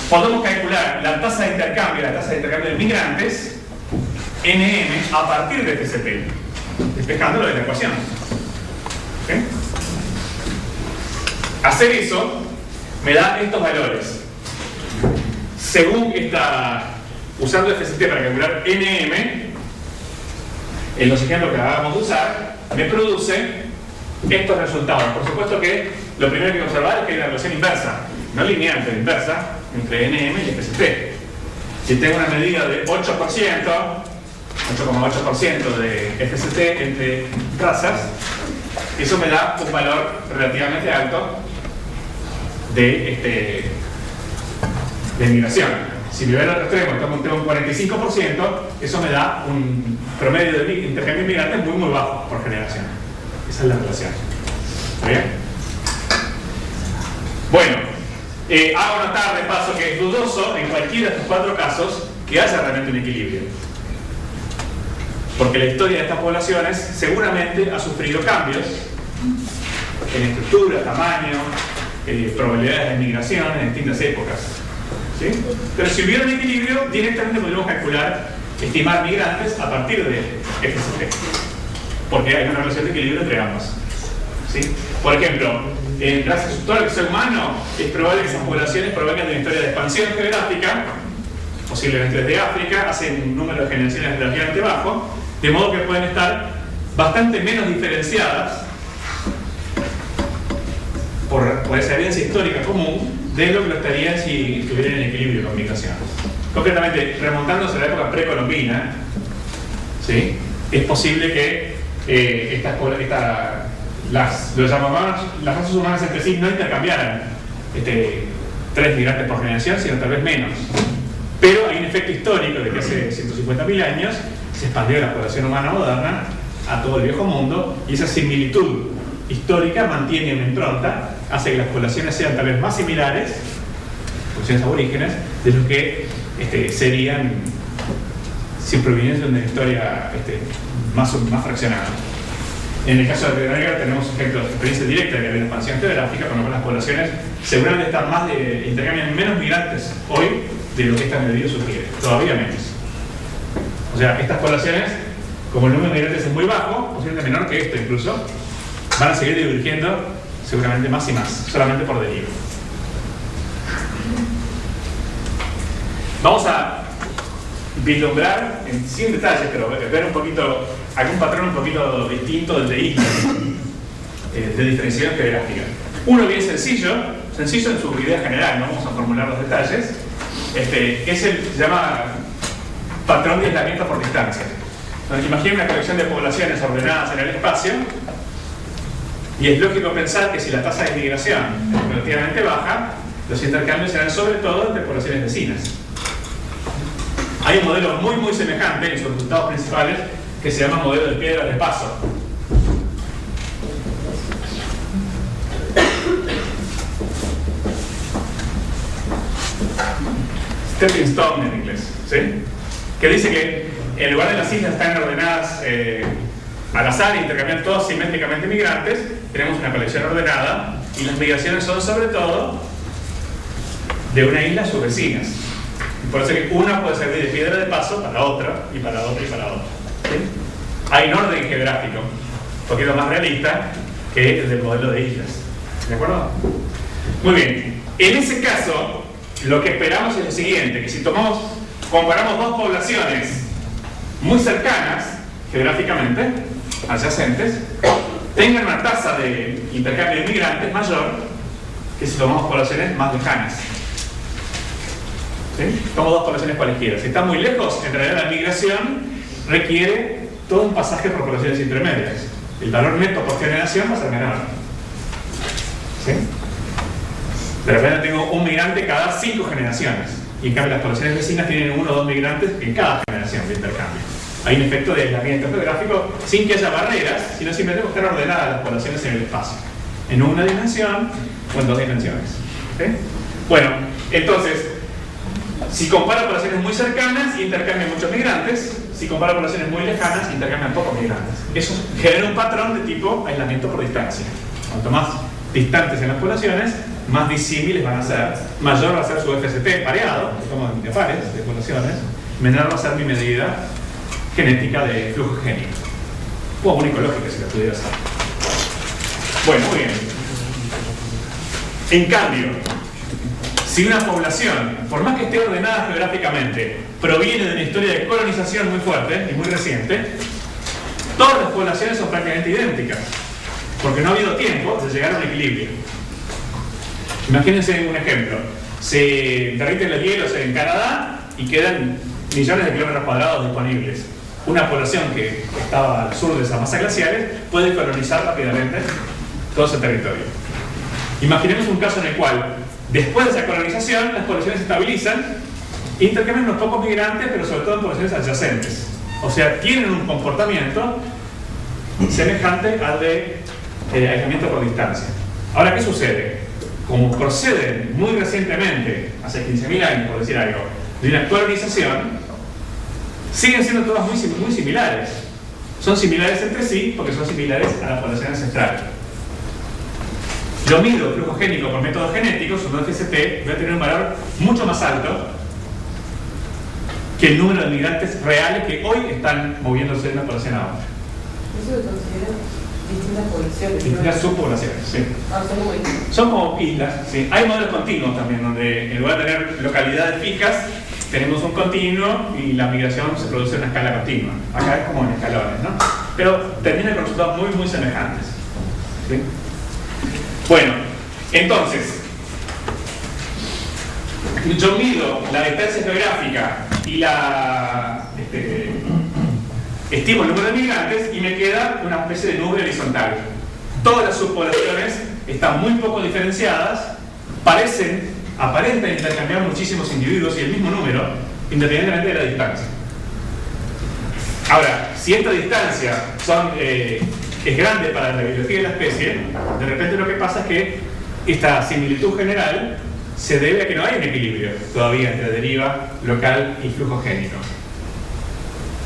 podemos calcular la tasa de intercambio de migrantes, NM, a partir de FST, despejándolo de la ecuación. ¿Okay? Hacer eso me da estos valores. Según usando FST para calcular NM, en los ejemplos que acabamos de usar, me produce estos resultados. Por supuesto que lo primero que hay que observar es que hay una relación inversa, no lineal, pero inversa, entre NM y FST. Si tengo una medida de 8,8% de FST entre trazas, eso me da un valor relativamente alto de migración. Si me voy al otro extremo, tengo un 45%, eso me da un promedio de intercambio de migrantes muy bajo por generación. Esa es la relación. ¿Está bien? Bueno, hago notar de paso que es dudoso en cualquiera de estos 4 casos que haya realmente un equilibrio. Porque la historia de estas poblaciones seguramente ha sufrido cambios en estructura, tamaño, probabilidades de migración en distintas épocas. ¿Sí? Pero si hubiera un equilibrio, directamente podríamos calcular, estimar migrantes a partir de FCT. Porque hay una relación de equilibrio entre ambos. ¿Sí? Por ejemplo, gracias a todo el ser humano, es probable que esas poblaciones provengan de una historia de expansión geográfica, posiblemente desde África, hacen un número de generaciones relativamente bajo, de modo que pueden estar bastante menos diferenciadas por esa evidencia histórica común de lo que lo estarían si estuvieran en equilibrio de comunicación. Concretamente, remontándose a la época precolombina, ¿sí? Es posible que las razas humanas entre sí no intercambiaran 3 migrantes por generación, sino tal vez menos. Pero hay un efecto histórico de que hace 150.000 años se expandió la población humana moderna a todo el viejo mundo, y esa similitud histórica mantiene una impronta, hace que las poblaciones sean tal vez más similares, poblaciones aborígenes, de lo que serían si provenientes de una historia más fraccionada. En el caso de Latinoamérica tenemos ejemplos de experiencia directa de que hay una expansión geográfica, con lo cual las poblaciones seguramente están intercambian menos migrantes hoy de lo que estas medidas sugieren, todavía menos. O sea, estas poblaciones, como el número de migrantes es muy bajo, posiblemente menor que esto incluso, van a seguir divergiendo seguramente más y más, solamente por deriva. Vamos a vislumbrar, sin detalles, pero ver un poquito, algún patrón un poquito distinto del de islas, de diferenciación geográfica. Uno bien sencillo en su idea general, no vamos a formular los detalles, se llama patrón de aislamiento por distancia. Entonces, imaginen una colección de poblaciones ordenadas en el espacio, y es lógico pensar que si la tasa de migración es relativamente baja, los intercambios serán sobre todo entre poblaciones vecinas. Hay un modelo muy semejante en sus resultados principales que se llama modelo de piedras de paso. Stepping stone en inglés, ¿sí? Que dice que en lugar de las islas están ordenadas al azar e intercambian todos simétricamente migrantes, tenemos una colección ordenada y las migraciones son sobre todo de una isla a sus vecinas. Por eso que una puede servir de piedra de paso para otra y para otra y para otra. ¿Sí? Hay un orden geográfico un poquito más realista que el del modelo de islas. ¿De acuerdo? Muy bien. En ese caso, lo que esperamos es lo siguiente, que si comparamos 2 poblaciones muy cercanas geográficamente, adyacentes, tengan una tasa de intercambio de inmigrantes mayor que si tomamos poblaciones más lejanas. ¿Sí? Tomo 2 poblaciones cualesquiera. Si están muy lejos, en realidad la migración requiere todo un pasaje por poblaciones intermedias. El valor neto por generación va a ser menor. ¿Sí? De repente tengo un migrante cada 5 generaciones. Y en cambio las poblaciones vecinas tienen 1 o 2 migrantes en cada generación de intercambio. Hay un efecto de aislamiento geográfico sin que haya barreras, sino simplemente están ordenadas las poblaciones en el espacio. En una dimensión o en 2 dimensiones. ¿Sí? Bueno, entonces, si comparo poblaciones muy cercanas, intercambian muchos migrantes. Si comparo poblaciones muy lejanas, intercambian pocos migrantes. Eso genera un patrón de tipo aislamiento por distancia. Cuanto más distantes en las poblaciones, más disímiles van a ser. Mayor va a ser su FCT pareado, como de pares de poblaciones. Menor va a ser mi medida genética de flujo génico. O unicológica, si la pudiera hacer. Bueno, muy bien. En cambio, si una población, por más que esté ordenada geográficamente, proviene de una historia de colonización muy fuerte y muy reciente, todas las poblaciones son prácticamente idénticas, porque no ha habido tiempo de llegar a un equilibrio. Imagínense un ejemplo. Se derriten los hielos en Canadá y quedan millones de kilómetros cuadrados disponibles. Una población que estaba al sur de esas masas glaciares puede colonizar rápidamente todo ese territorio. Imaginemos un caso en el cual, después de esa colonización, las poblaciones se estabilizan, intercambian unos pocos migrantes, pero sobre todo en poblaciones adyacentes. O sea, tienen un comportamiento semejante al de aislamiento por distancia. Ahora, ¿qué sucede? como proceden muy recientemente, hace 15.000 años por decir algo, de una colonización, siguen siendo todas muy similares. Son similares entre sí porque son similares a la población ancestral. Yo mido el flujo génico por método genético, su FST, voy a tener un valor mucho más alto que el número de migrantes reales que hoy están moviéndose de una población a otra. Eso se considera distintas poblaciones. Distintas subpoblaciones, sí. Son como islas. Son como islas, sí. Hay modelos continuos también, donde en lugar de tener localidades fijas, tenemos un continuo y la migración se produce en una escala continua. Acá es como en escalones, ¿no? Pero termina con resultados muy semejantes. ¿Sí? Bueno, entonces, yo mido la distancia geográfica y estimo el número de migrantes y me queda una especie de nube horizontal. Todas las subpoblaciones están muy poco diferenciadas, aparentan intercambiar muchísimos individuos y el mismo número, independientemente de la distancia. Ahora, si esta distancia es grande para la biología de la especie, de repente lo que pasa es que esta similitud general se debe a que no hay un equilibrio todavía entre deriva local y flujo génico.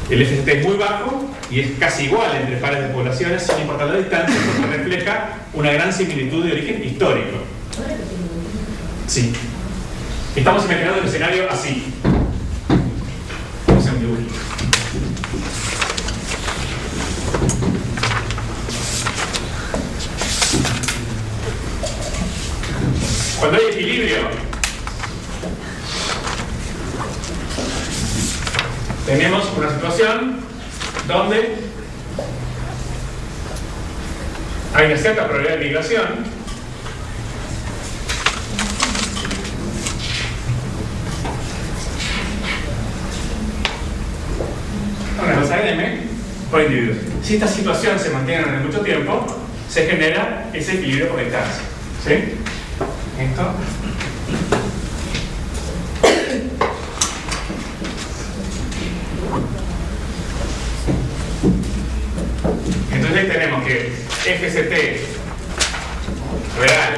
El FST es muy bajo y es casi igual entre pares de poblaciones sin importar la distancia, porque refleja una gran similitud de origen histórico. Sí. Estamos imaginando el escenario así. Vamos a hacer un dibujito. Cuando hay equilibrio, tenemos una situación donde hay una cierta probabilidad de migración, una tasa M por individuos. Si esta situación se mantiene durante mucho tiempo, se genera ese equilibrio por distancia. ¿Sí? Esto. Entonces ahí tenemos que FST real,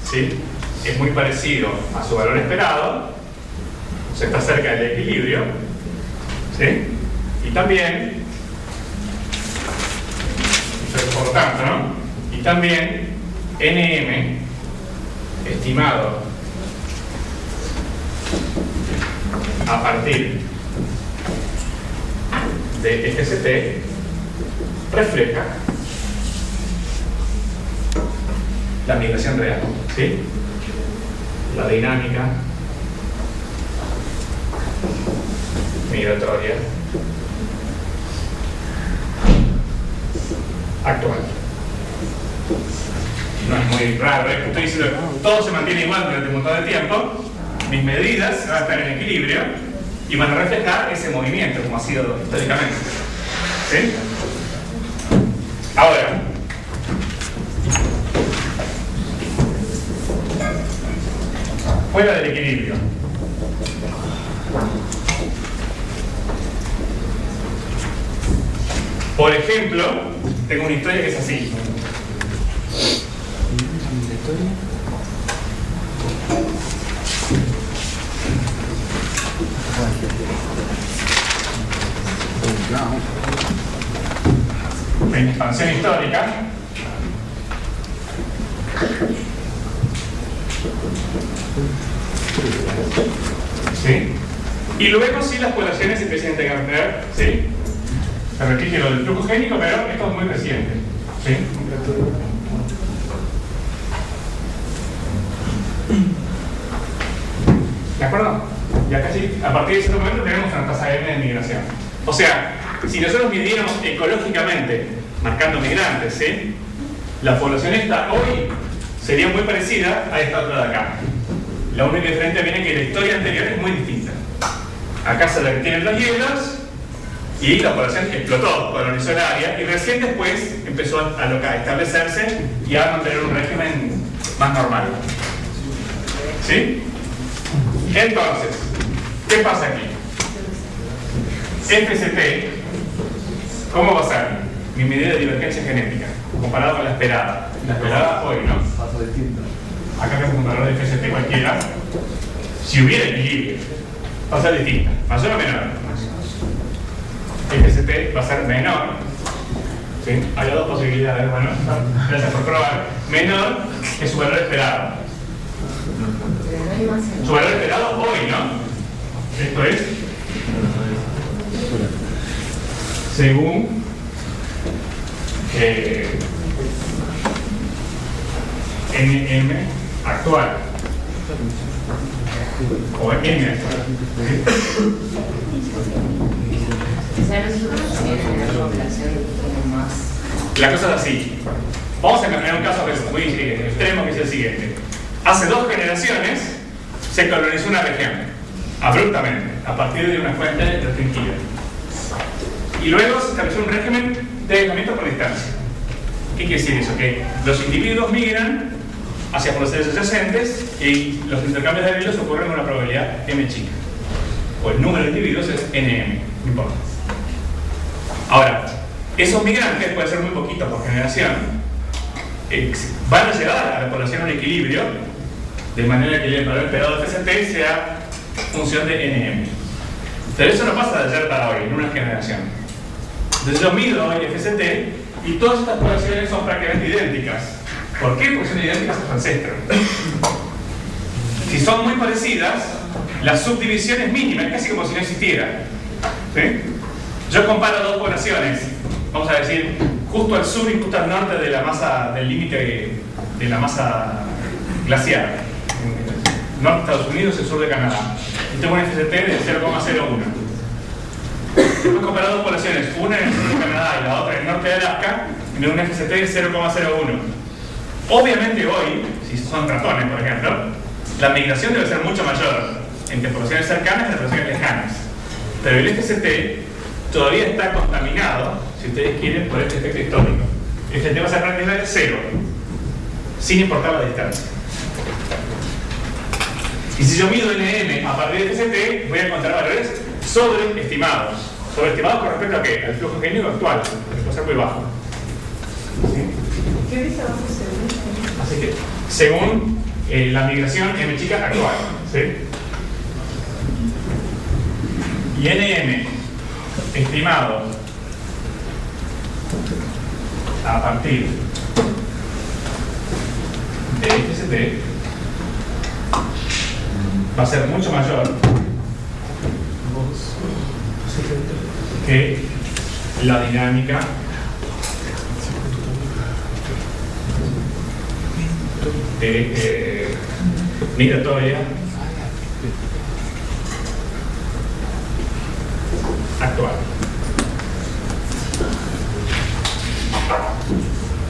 ¿sí?, es muy parecido a su valor esperado, o sea, está cerca del equilibrio, ¿sí? Y también, por lo tanto, ¿no? Y también NM estimado a partir de FST refleja la migración real, ¿sí? La dinámica migratoria actual. No es muy raro, es que estoy diciendo que todo se mantiene igual durante un montón de tiempo, mis medidas van a estar en equilibrio y van a reflejar ese movimiento como ha sido históricamente. ¿Sí? Ahora, fuera del equilibrio. Por ejemplo, tengo una historia que es así. En expansión histórica, ¿sí? Y luego sí las poblaciones empiezan a intercambiar, ¿sí? Se repite lo del flujo génico, pero esto es muy reciente, ¿sí? ¿De acuerdo? Ya casi, a partir de ese momento tenemos una tasa M de migración. O sea, si nosotros midiéramos ecológicamente, marcando migrantes, ¿sí?, la población esta hoy sería muy parecida a esta otra de acá. La única diferencia viene que la historia anterior es muy distinta. Acá se derritieron los hielos y la población explotó, colonizó el área y recién después empezó a establecerse y a mantener un régimen más normal. ¿Sí? Entonces, ¿qué pasa aquí? FST, ¿cómo va a ser mi medida de divergencia genética comparado con la esperada? La esperada hoy, ¿no? Paso distinto. acá tenemos un valor de FST cualquiera, si hubiera equilibrio, va a ser distinta, mayor o menor. FST va a ser menor, ¿sí? Hay dos posibilidades, bueno, gracias por probar, menor que su valor esperado. Su valor esperado hoy, ¿no? Esto es según NM actual o N actual. La cosa es así. Vamos a imaginar un caso que es muy extremo, que es el siguiente. Hace 2 generaciones se colonizó una región abruptamente a partir de una fuente restringida. Y luego se estableció un régimen de aislamiento por distancia. ¿Qué quiere decir eso? Que los individuos migran hacia poblaciones adyacentes y los intercambios de alimentos ocurren con una probabilidad m chica. O el número de individuos es nm, no importa. Ahora, esos migrantes, puede ser muy poquitos por generación, van a llegar a la población en equilibrio, de manera que el valor esperado de FST sea función de nm. Pero eso no pasa de ayer para hoy, en una generación. Entonces yo mido hoy FST y todas estas poblaciones son prácticamente idénticas. ¿Por qué? Porque son idénticas a su ancestro. Si son muy parecidas, la subdivisión es mínima, es casi como si no existiera. ¿Sí? Yo comparo 2 poblaciones, vamos a decir, justo al sur y justo al norte de la masa, del límite de la masa glaciar. Norte de Estados Unidos y el sur de Canadá. Y tengo un FST de 0,01. Después comparo 2 poblaciones, una en el sur de Canadá y la otra en el norte de Alaska, y tengo un FST de 0,01. Obviamente hoy, si son ratones por ejemplo, la migración debe ser mucho mayor entre poblaciones cercanas y poblaciones lejanas. Pero el FST todavía está contaminado, si ustedes quieren, por este efecto histórico. El FST va a ser prácticamente 0, sin importar la distancia. Y si yo mido NM a partir de FST, voy a encontrar valores sobreestimados. ¿Sobreestimados con respecto a qué? Al flujo génico actual, que puede ser muy bajo. ¿Sí? ¿Qué dice abajo según? Así que, según la migración M chica actual. ¿Sí? Y NM estimado a partir de FST va a ser mucho mayor que la dinámica migratoria actual.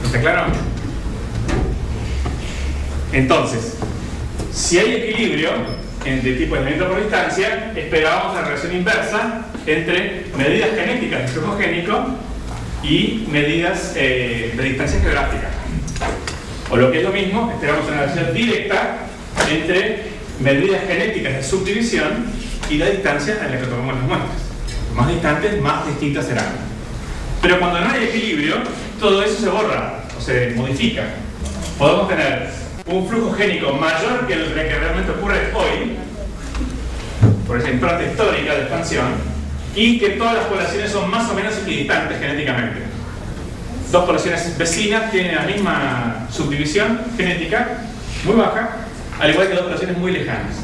¿Está claro? Entonces, si hay equilibrio de tipo de aislamiento por distancia, esperábamos la relación inversa entre medidas genéticas de flujo génico y medidas de distancia geográfica. O lo que es lo mismo, esperamos una relación directa entre medidas genéticas de subdivisión y la distancia en la que tomamos las muestras. Más distantes, más distintas serán. Pero cuando no hay equilibrio, todo eso se borra o se modifica. Podemos tener un flujo génico mayor que el que realmente ocurre hoy, por esa impronta histórica de expansión, y que todas las poblaciones son más o menos equidistantes genéticamente. 2 poblaciones vecinas tienen la misma subdivisión genética, muy baja, al igual que 2 poblaciones muy lejanas.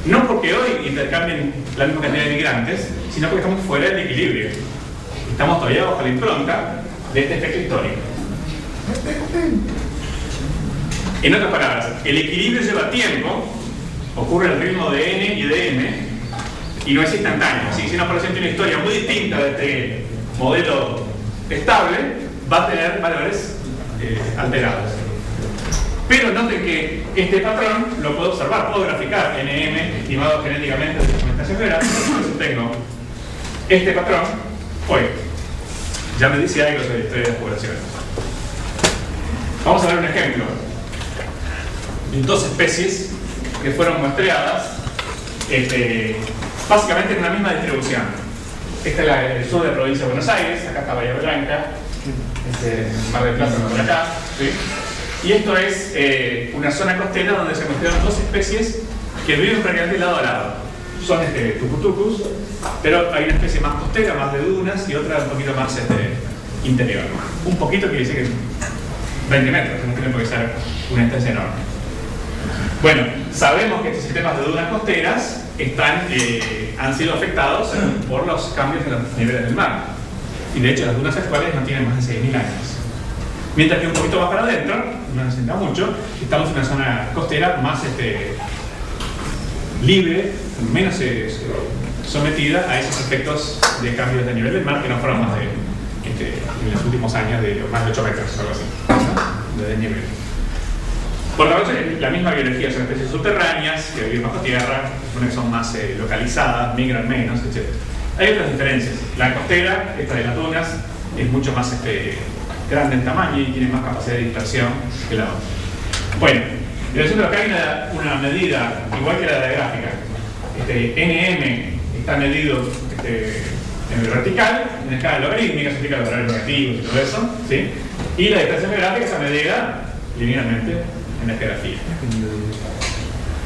No porque hoy intercambien la misma cantidad de migrantes, sino porque estamos fuera del equilibrio. Estamos todavía bajo la impronta de este efecto histórico. En otras palabras, el equilibrio lleva tiempo, ocurre al ritmo de n y de m, y no es instantáneo. Si una población tiene una historia muy distinta de este modelo estable, va a tener valores alterados. Pero noten que este patrón lo puedo observar, puedo graficar NM estimado genéticamente de segmentación geográfica, por eso tengo este patrón hoy. Ya me dice algo sobre la historia de las poblaciones. Vamos a ver un ejemplo. 2 especies que fueron muestreadas básicamente en una misma distribución. Esta es el sur de la provincia de Buenos Aires, acá está Bahía Blanca, Mar del Plata por acá, ¿sí? Y esto es una zona costera donde se encuentran dos especies que viven prácticamente lado a lado. Son tucutucus, pero hay una especie más costera, más de dunas, y otra un poquito más interior. Un poquito quiere decir que 20 metros, no tiene por qué ser una especie enorme. Bueno, sabemos que estos sistemas de dunas costeras han sido afectados por los cambios en los niveles del mar. Y de hecho las dunas actuales no tienen más de 6.000 años. Mientras que un poquito más para adentro, no nos sienta mucho, estamos en una zona costera más libre, menos sometida a esos efectos de cambios de nivel del mar que no fueron más de, en los últimos años, de más de 8 metros o algo así, ¿no? De desnivel. Por lo tanto, la misma biología, son especies subterráneas que viven bajo tierra, que son más localizadas, migran menos, etc. Hay otras diferencias. La costera, esta de las dunas, es mucho más grande en tamaño y tiene más capacidad de dispersión que la otra. Bueno, en el centro acá hay una medida igual que la de la gráfica. NM está medido en el vertical, en escala logarítmica, se explica los horarios negativos y todo eso, ¿sí? Y la distancia gráfica está medida linealmente en la escalografía.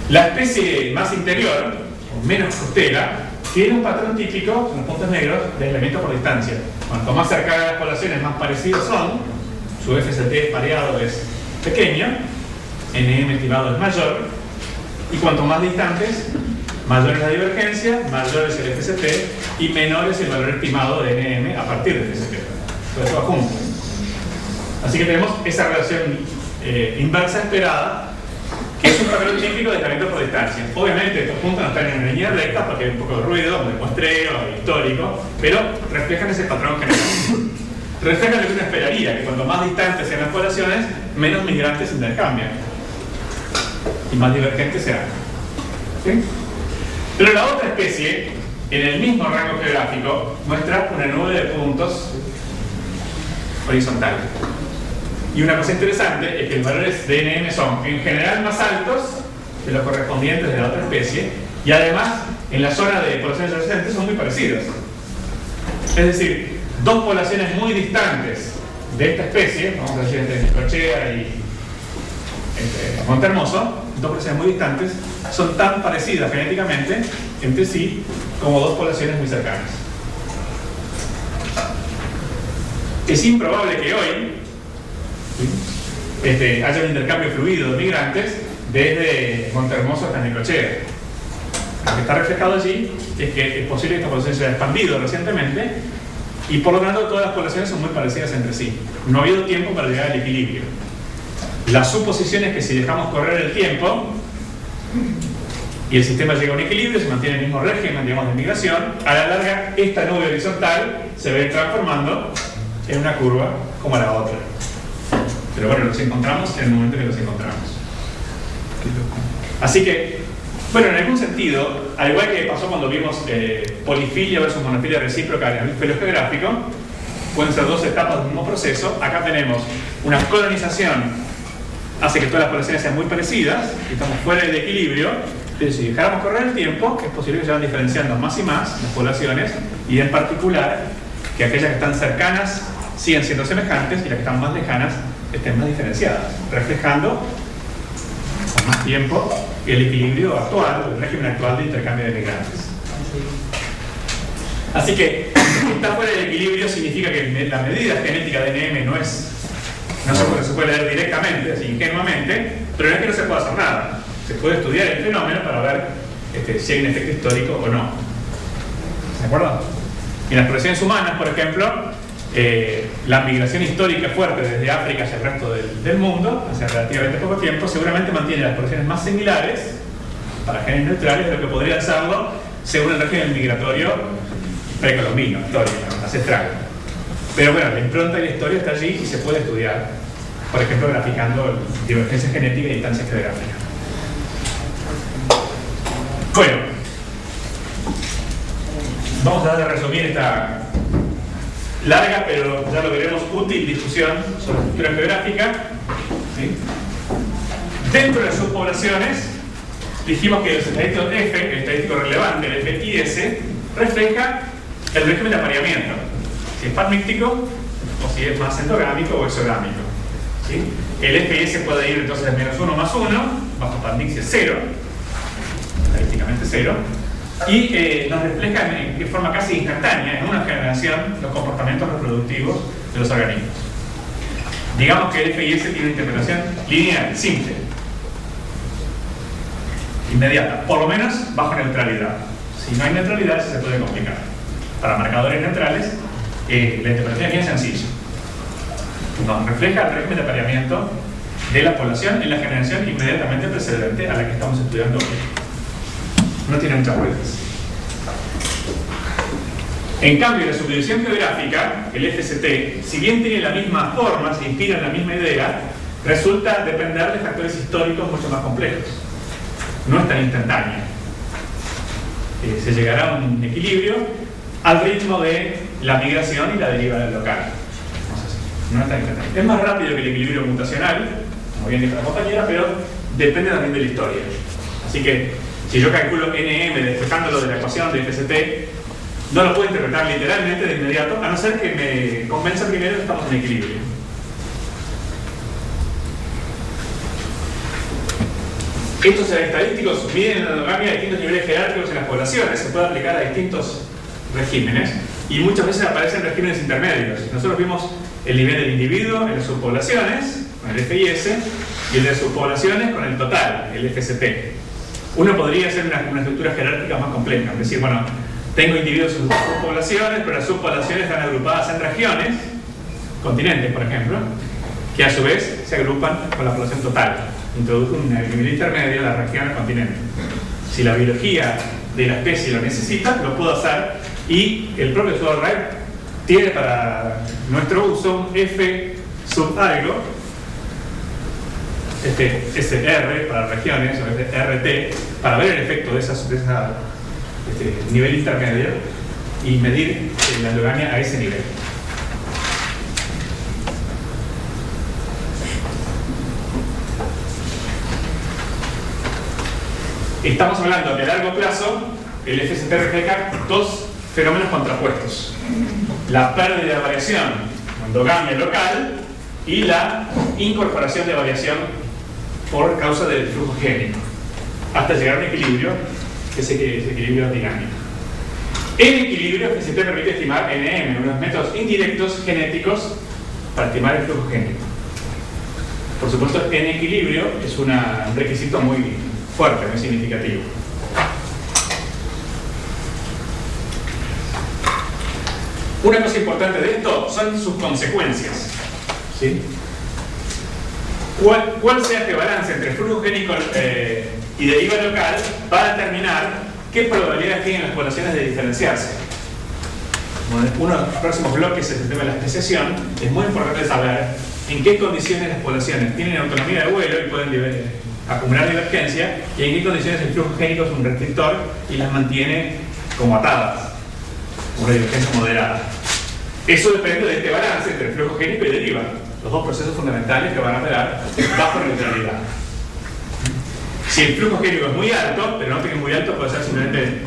La especie más interior, o menos costera, tiene un patrón típico, en los puntos negros, de aislamiento por distancia. Cuanto más cerca de las poblaciones, más parecidos son, su FST pareado es pequeño, NM estimado es mayor, y cuanto más distantes, mayor es la divergencia, mayor es el FST y menor es el valor estimado de NM a partir del FST. Todo eso va junto. Así que tenemos esa relación inversa esperada, que es un patrón típico de aislamiento por distancia. Obviamente estos puntos no están en una línea recta porque hay un poco de ruido, de muestreo, histórico, pero reflejan ese patrón general. Reflejan lo que uno esperaría, que cuanto más distantes sean las poblaciones, menos migrantes intercambian y más divergentes serán. ¿Sí? Pero la otra especie, en el mismo rango geográfico, muestra una nube de puntos horizontal. Y una cosa interesante es que los valores de NM son en general más altos que los correspondientes de la otra especie, y además en la zona de poblaciones adyacentes son muy parecidos. Es decir, dos poblaciones muy distantes de esta especie, vamos a decir entre Necochea y Monte Hermoso, dos poblaciones muy distantes, son tan parecidas genéticamente entre sí como dos poblaciones muy cercanas. Es improbable que hoy haya un intercambio fluido de migrantes desde Monte Hermoso hasta Necochea. Lo que está reflejado allí es que es posible que esta población se haya expandido recientemente y por lo tanto todas las poblaciones son muy parecidas entre sí. No ha habido tiempo para llegar al equilibrio. La suposición es que si dejamos correr el tiempo y el sistema llega a un equilibrio, se mantiene el mismo régimen, digamos, de migración, a la larga esta nube horizontal se va a ir transformando en una curva como la otra. Pero bueno, los encontramos en el momento que los encontramos. Así que, bueno, en algún sentido, al igual que pasó cuando vimos polifilia versus monofilia recíproca en el pelo geográfico, pueden ser dos etapas del mismo proceso. Acá tenemos una colonización, hace que todas las poblaciones sean muy parecidas, y estamos fuera del equilibrio. Pero si dejáramos correr el tiempo, es posible que se vayan diferenciando más y más las poblaciones, y en particular, que aquellas que están cercanas siguen siendo semejantes y las que están más lejanas estén más diferenciadas, reflejando con más tiempo el equilibrio actual, el régimen actual de intercambio de migrantes. Así que estar fuera del equilibrio significa que la medida genética de NM no se puede leer directamente, así ingenuamente, pero no es que no se pueda hacer nada. Se puede estudiar el fenómeno para ver si hay un efecto histórico o no. ¿De acuerdo? En las poblaciones humanas, por ejemplo, la migración histórica fuerte desde África hacia el resto del mundo, hace relativamente poco tiempo, seguramente mantiene las poblaciones más similares para genes neutrales de lo que podrían serlo según el régimen migratorio precolombino, histórico, ancestral. Pero bueno, la impronta de la historia está allí y se puede estudiar, por ejemplo, graficando divergencia genética y distancia geográfica. Bueno, vamos a dar a resumir esta larga, pero ya lo veremos, útil discusión sobre estructura geográfica. ¿Sí? Dentro de las subpoblaciones, dijimos que los estadísticos F, el estadístico relevante, el FIS, refleja el régimen de apareamiento, si es panmíctico o si es más endogámico o exogámico. ¿sí? El FS puede ir entonces de menos 1 más 1, bajo Appendice 0, estadísticamente 0, y nos refleja de forma casi instantánea, en una generación, los comportamientos reproductivos de los organismos. Digamos que el FIS tiene una interpretación lineal, simple, inmediata, por lo menos bajo neutralidad. Si no hay neutralidad, eso se puede complicar. Para marcadores neutrales, la interpretación es bien sencilla. Nos refleja el régimen de apareamiento de la población en la generación inmediatamente precedente a la que estamos estudiando hoy. No tiene muchas vueltas. En cambio, la subdivisión geográfica, el FST, si bien tiene la misma forma, se inspira en la misma idea, resulta depender de factores históricos mucho más complejos. No es tan instantánea. Se llegará a un equilibrio al ritmo de la migración y la deriva del local. No es tan instantáneo. Es más rápido que el equilibrio mutacional, como bien dijo la compañera, pero depende también de la historia. Así que, si yo calculo NM despejándolo de la ecuación de FST, no lo puedo interpretar literalmente de inmediato, a no ser que me convenza primero que estamos en equilibrio. Estos estadísticos miden la endogamia a distintos niveles jerárquicos en las poblaciones, se puede aplicar a distintos regímenes y muchas veces aparecen regímenes intermedios. Nosotros vimos el nivel del individuo en las subpoblaciones, con el FIS, y el de subpoblaciones con el total, el FST. Uno podría hacer una estructura jerárquica más compleja, es decir, bueno, tengo individuos en subpoblaciones, pero las subpoblaciones están agrupadas en regiones, continentes por ejemplo, que a su vez se agrupan con la población total. Introduzco un nivel intermedio de la región al continente. Si la biología de la especie lo necesita, lo puedo hacer, y el propio Sword tiene para nuestro uso un F sub algo, este SR para regiones, o este RT, para ver el efecto de ese nivel intermedio y medir la endogamia a ese nivel. Estamos hablando que a largo plazo el FST refleja dos fenómenos contrapuestos: la pérdida de variación o endogamia local y la incorporación de variación por causa del flujo génico, hasta llegar a un equilibrio, que es ese equilibrio dinámico. En equilibrio, FST permite estimar NM, unos métodos indirectos genéticos para estimar el flujo génico. Por supuesto, en equilibrio es un requisito muy fuerte, muy significativo. Una cosa importante de esto son sus consecuencias, ¿sí? ¿Cuál sea este balance entre flujo génico y deriva local va a determinar qué probabilidades tienen las poblaciones de diferenciarse? Uno de los próximos bloques es el tema de la especiación. Es muy importante saber en qué condiciones las poblaciones tienen autonomía de vuelo y pueden acumular divergencia, y en qué condiciones el flujo génico es un restrictor y las mantiene como atadas, una divergencia moderada. Eso depende de este balance entre flujo génico y deriva, los dos procesos fundamentales que van a operar bajo neutralidad. Si el flujo génico es muy alto, pero no que es muy alto, puede ser simplemente